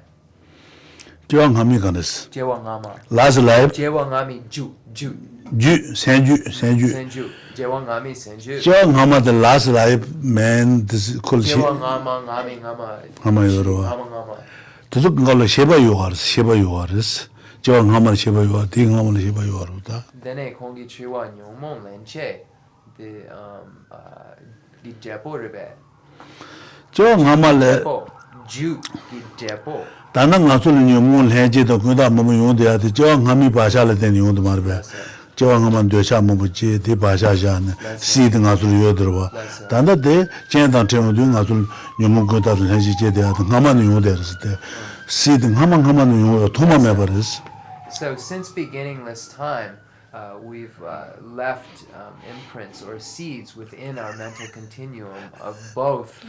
S1: 저항함이 가는스
S2: Jewang Ama.
S1: last life
S2: Jewang Ami, Ju.
S1: 주 senju
S2: Senju. Jewang Ami, Senju.
S1: 저항함의 last life man this 콜시
S2: Jewang Ama, Ngami Ngama.
S1: 아마 여러와
S2: Ngama Ngama.
S1: 도적 걸로 쉐바 요하르스 저항함의 쉐바 요하 딩함의 쉐바 요하르다
S2: Dene kongi chiwa nyomon lenche the di depo rebe
S1: 저항함의
S2: depo ju di depo
S1: 다른 가수는 요문 해제도 그다 뭐 용돼야 돼 저항함이 바샤를 된 용도 말বে 저항함은 되샤 뭐지 대 바샤샤는 시드 가수 요들어 단다데 제단 때문에 가수 요문 그다를 해제제 돼야 돼 가만 용돼서 때 시드 가만 용 도마매 버렸어
S2: So since beginningless time, we've left imprints or seeds within our mental continuum of both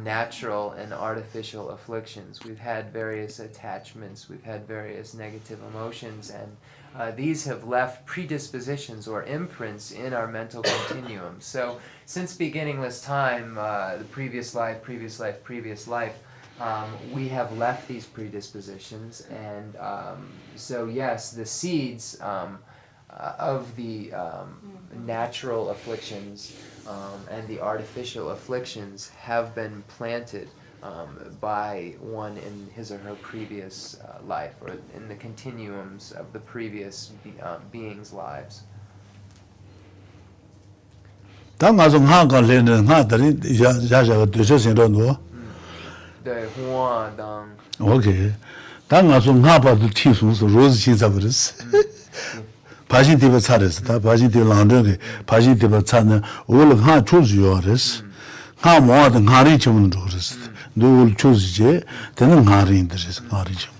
S2: natural and artificial afflictions. We've had various attachments, we've had various negative emotions, and these have left predispositions or imprints in our mental continuum. So since beginningless time, the previous life, we have left these predispositions, and so yes, the seeds of the natural afflictions and the artificial afflictions have been planted by one in his or her previous life, or in the continuums of the previous beings' lives.
S1: 당가서 하가래는 하더니 야자가 되셔서도
S2: The Huan Dang.
S1: 오케이 당가서 하바도 티수스 로즈 신사 버렸어 바신티버 차렸어 다 바신티버 랑정게 바신티버 차는 올 하 초주요레스 하 모아든 하리 좀 그랬어 누굴 초주제 되는 하리인들에서 하리 좀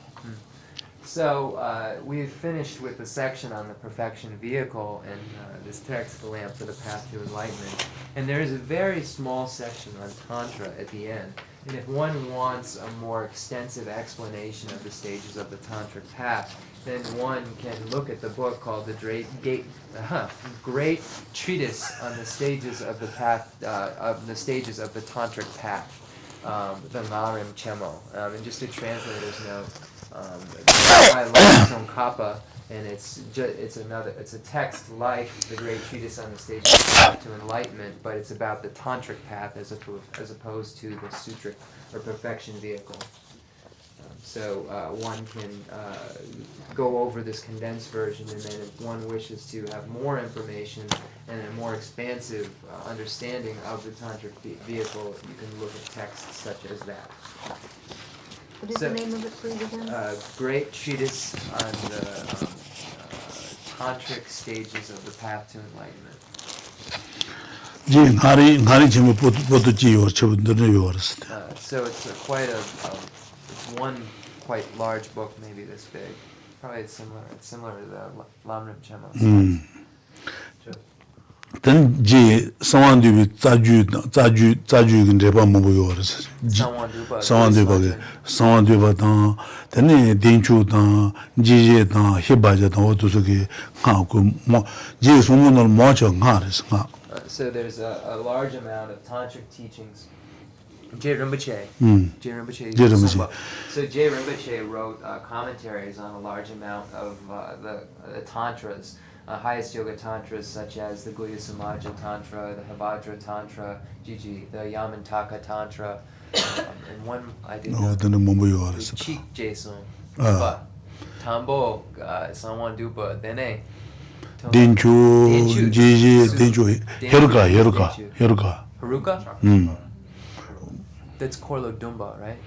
S2: So we've finished with the section on the perfection vehicle in this text, The Lamp for the Path to Enlightenment. And there is a very small section on Tantra at the end. And if one wants a more extensive explanation of the stages of the Tantric path, then one can look at the book called the Great Treatise on the stages of the path, of the stages of the Tantric path. the Lamrim Chenmo. And just a translator's note, by Lama Kappa, and it's a text like the great treatise on the stage of the path to enlightenment, but it's about the tantric path as opposed to the sutric or perfection vehicle. So one can go over this condensed version, and then if one wishes to have more information and a more expansive understanding of the tantric vehicle, you can look at texts such as that.
S3: What is the name of it, please, again?
S2: Great treatise on the tantric stages of the path to enlightenment. So it's quite it's one quite large book, maybe this big. Probably it's similar to the Lamrim Chenmo.
S1: Then Ji Sawandu Zaju can Repa Mobu yours. Sawanduba Tan, then Dinchu Tan, Jiji Tan, Hibaja Tan, Otusuki, Haku, Ji Sumunal Mocha Haris.
S2: So there's a large amount of tantric teachings. Geshe Rinpoche. So Geshe Rinpoche wrote commentaries on a large amount of the tantras, highest yoga tantras such as the Guhya Samaja Tantra, the Habhadra Tantra, the Yamantaka Tantra, and one I did the Cheek Jason, Tambo, Sawandupa, Dene.
S1: Dinchu, Jiji, Dinchu, Heruka.
S2: Haruka? That's Korlo Dumba, right?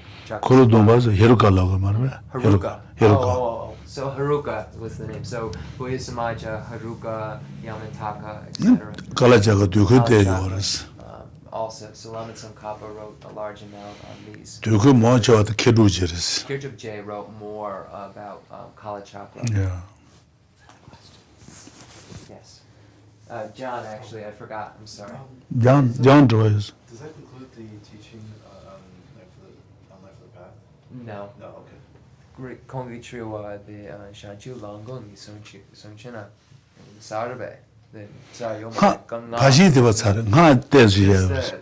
S1: Korlo Dumba is Heruka Logo,
S2: Haruka.
S1: Heruka.
S2: Oh. So Haruka was the name. So Guhya Samaja, Haruka, Yamantaka, etc.
S1: Kalajaga Dukude yours.
S2: Also, so Lama Tsongkhapa wrote a large amount on these.
S1: Duku Mocha the Kirujiris.
S2: Kirchhoff J wrote more about Kalachakra.
S1: Yeah.
S2: Yes. John, actually, I forgot. I'm sorry.
S1: John Joyce.
S9: Does that include the teaching on life of the path?
S2: No.
S9: No, okay.
S2: Great Kongitriwa, the Shanchu Langong, Songchina, Sarbe, the Sayoma Ganga.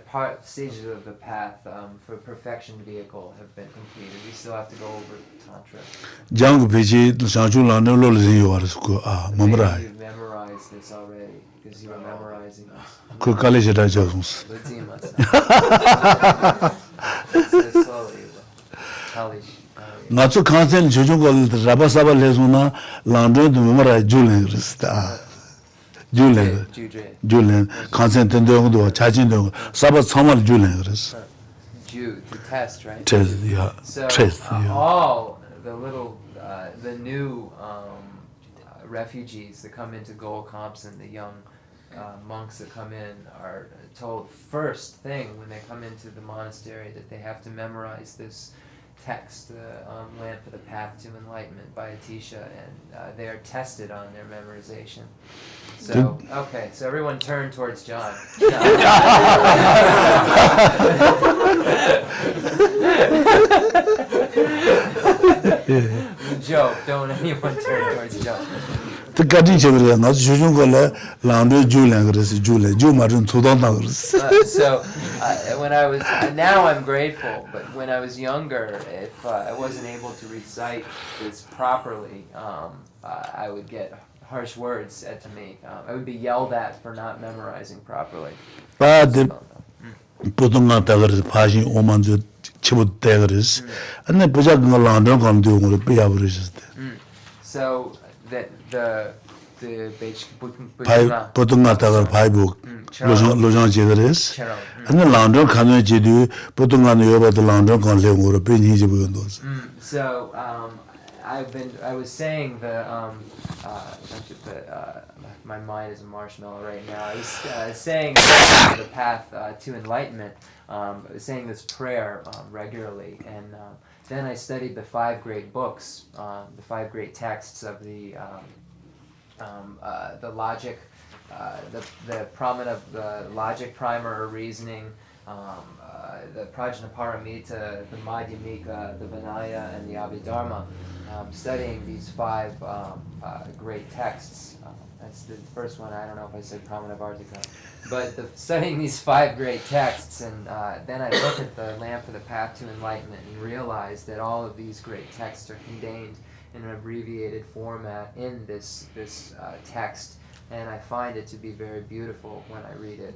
S2: The stages of the path for perfection vehicle have been completed. We still have to go over Tantra.
S1: You've memorized
S2: this already because you were memorizing this. So slowly.
S1: Not so constant, Jujugal, Rabasaba Lesuna, Landro, the Memora, Julian, constant and do, charging the Sabbath summer Julian.
S2: Jew, the test, right?
S1: Test, yeah.
S2: So,
S1: yeah.
S2: all the little, the new refugees that come into Gold Compson, the young monks that come in, are told first thing when they come into the monastery that they have to memorize this text, Land for the Path to Enlightenment by Atisha, and they are tested on their memorization. So, okay, so everyone turn towards John. Joke, don't anyone turn towards John.
S1: The Gadincha, not Jujugal, Landro, Julian,
S2: So, when I was, now I'm grateful, but when I was younger, if I wasn't able to recite this properly, I would get harsh words said to me. I would be yelled at for not memorizing properly. So that the So I was saying my mind is a marshmallow right now. I was saying the path to enlightenment. I was saying this prayer regularly, and then I studied the 5 great books, the 5 great texts of the logic, the Pramana of the logic primer or reasoning, the Prajnaparamita, the Madhyamika, the Vinaya, and the Abhidharma, studying these 5 great texts. That's the first one. I don't know if I said Pramanavartika, but studying these 5 great texts, and then I look at the Lamp for the Path to Enlightenment and realize that all of these great texts are contained in an abbreviated format in this text, and I find it to be very beautiful when I read it.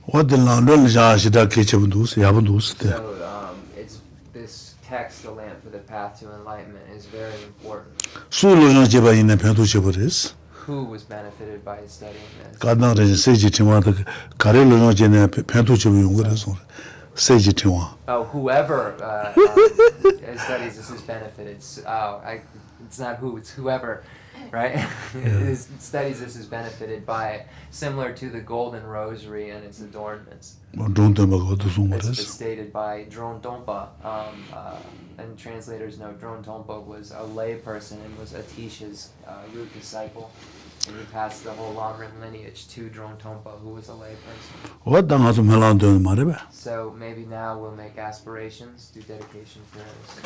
S1: What the London Jashida Kitchabundus, Yabundus.
S2: So it's this text, the Lamp for the Path to Enlightenment, is very important.
S1: Sulu Jeba in the Pentuchaburis.
S2: Who was benefited by studying this?
S1: Kadna Seji Tima, the Karelo Jene Pentuchabu, Seji Tima.
S2: Oh, whoever studies this is benefited. It's not who, it's whoever, right? Studies this is benefited by it, similar to the Golden Rosary and its adornments. It's stated by Drone Tompa, and translators know Drone Tompa was a lay person and was Atisha's root disciple. And he passed the whole Lamrim lineage to Drone Tompa, who was a lay person.
S1: What the Melandon Mariba?
S2: So maybe now we'll make aspirations, do dedication prayers.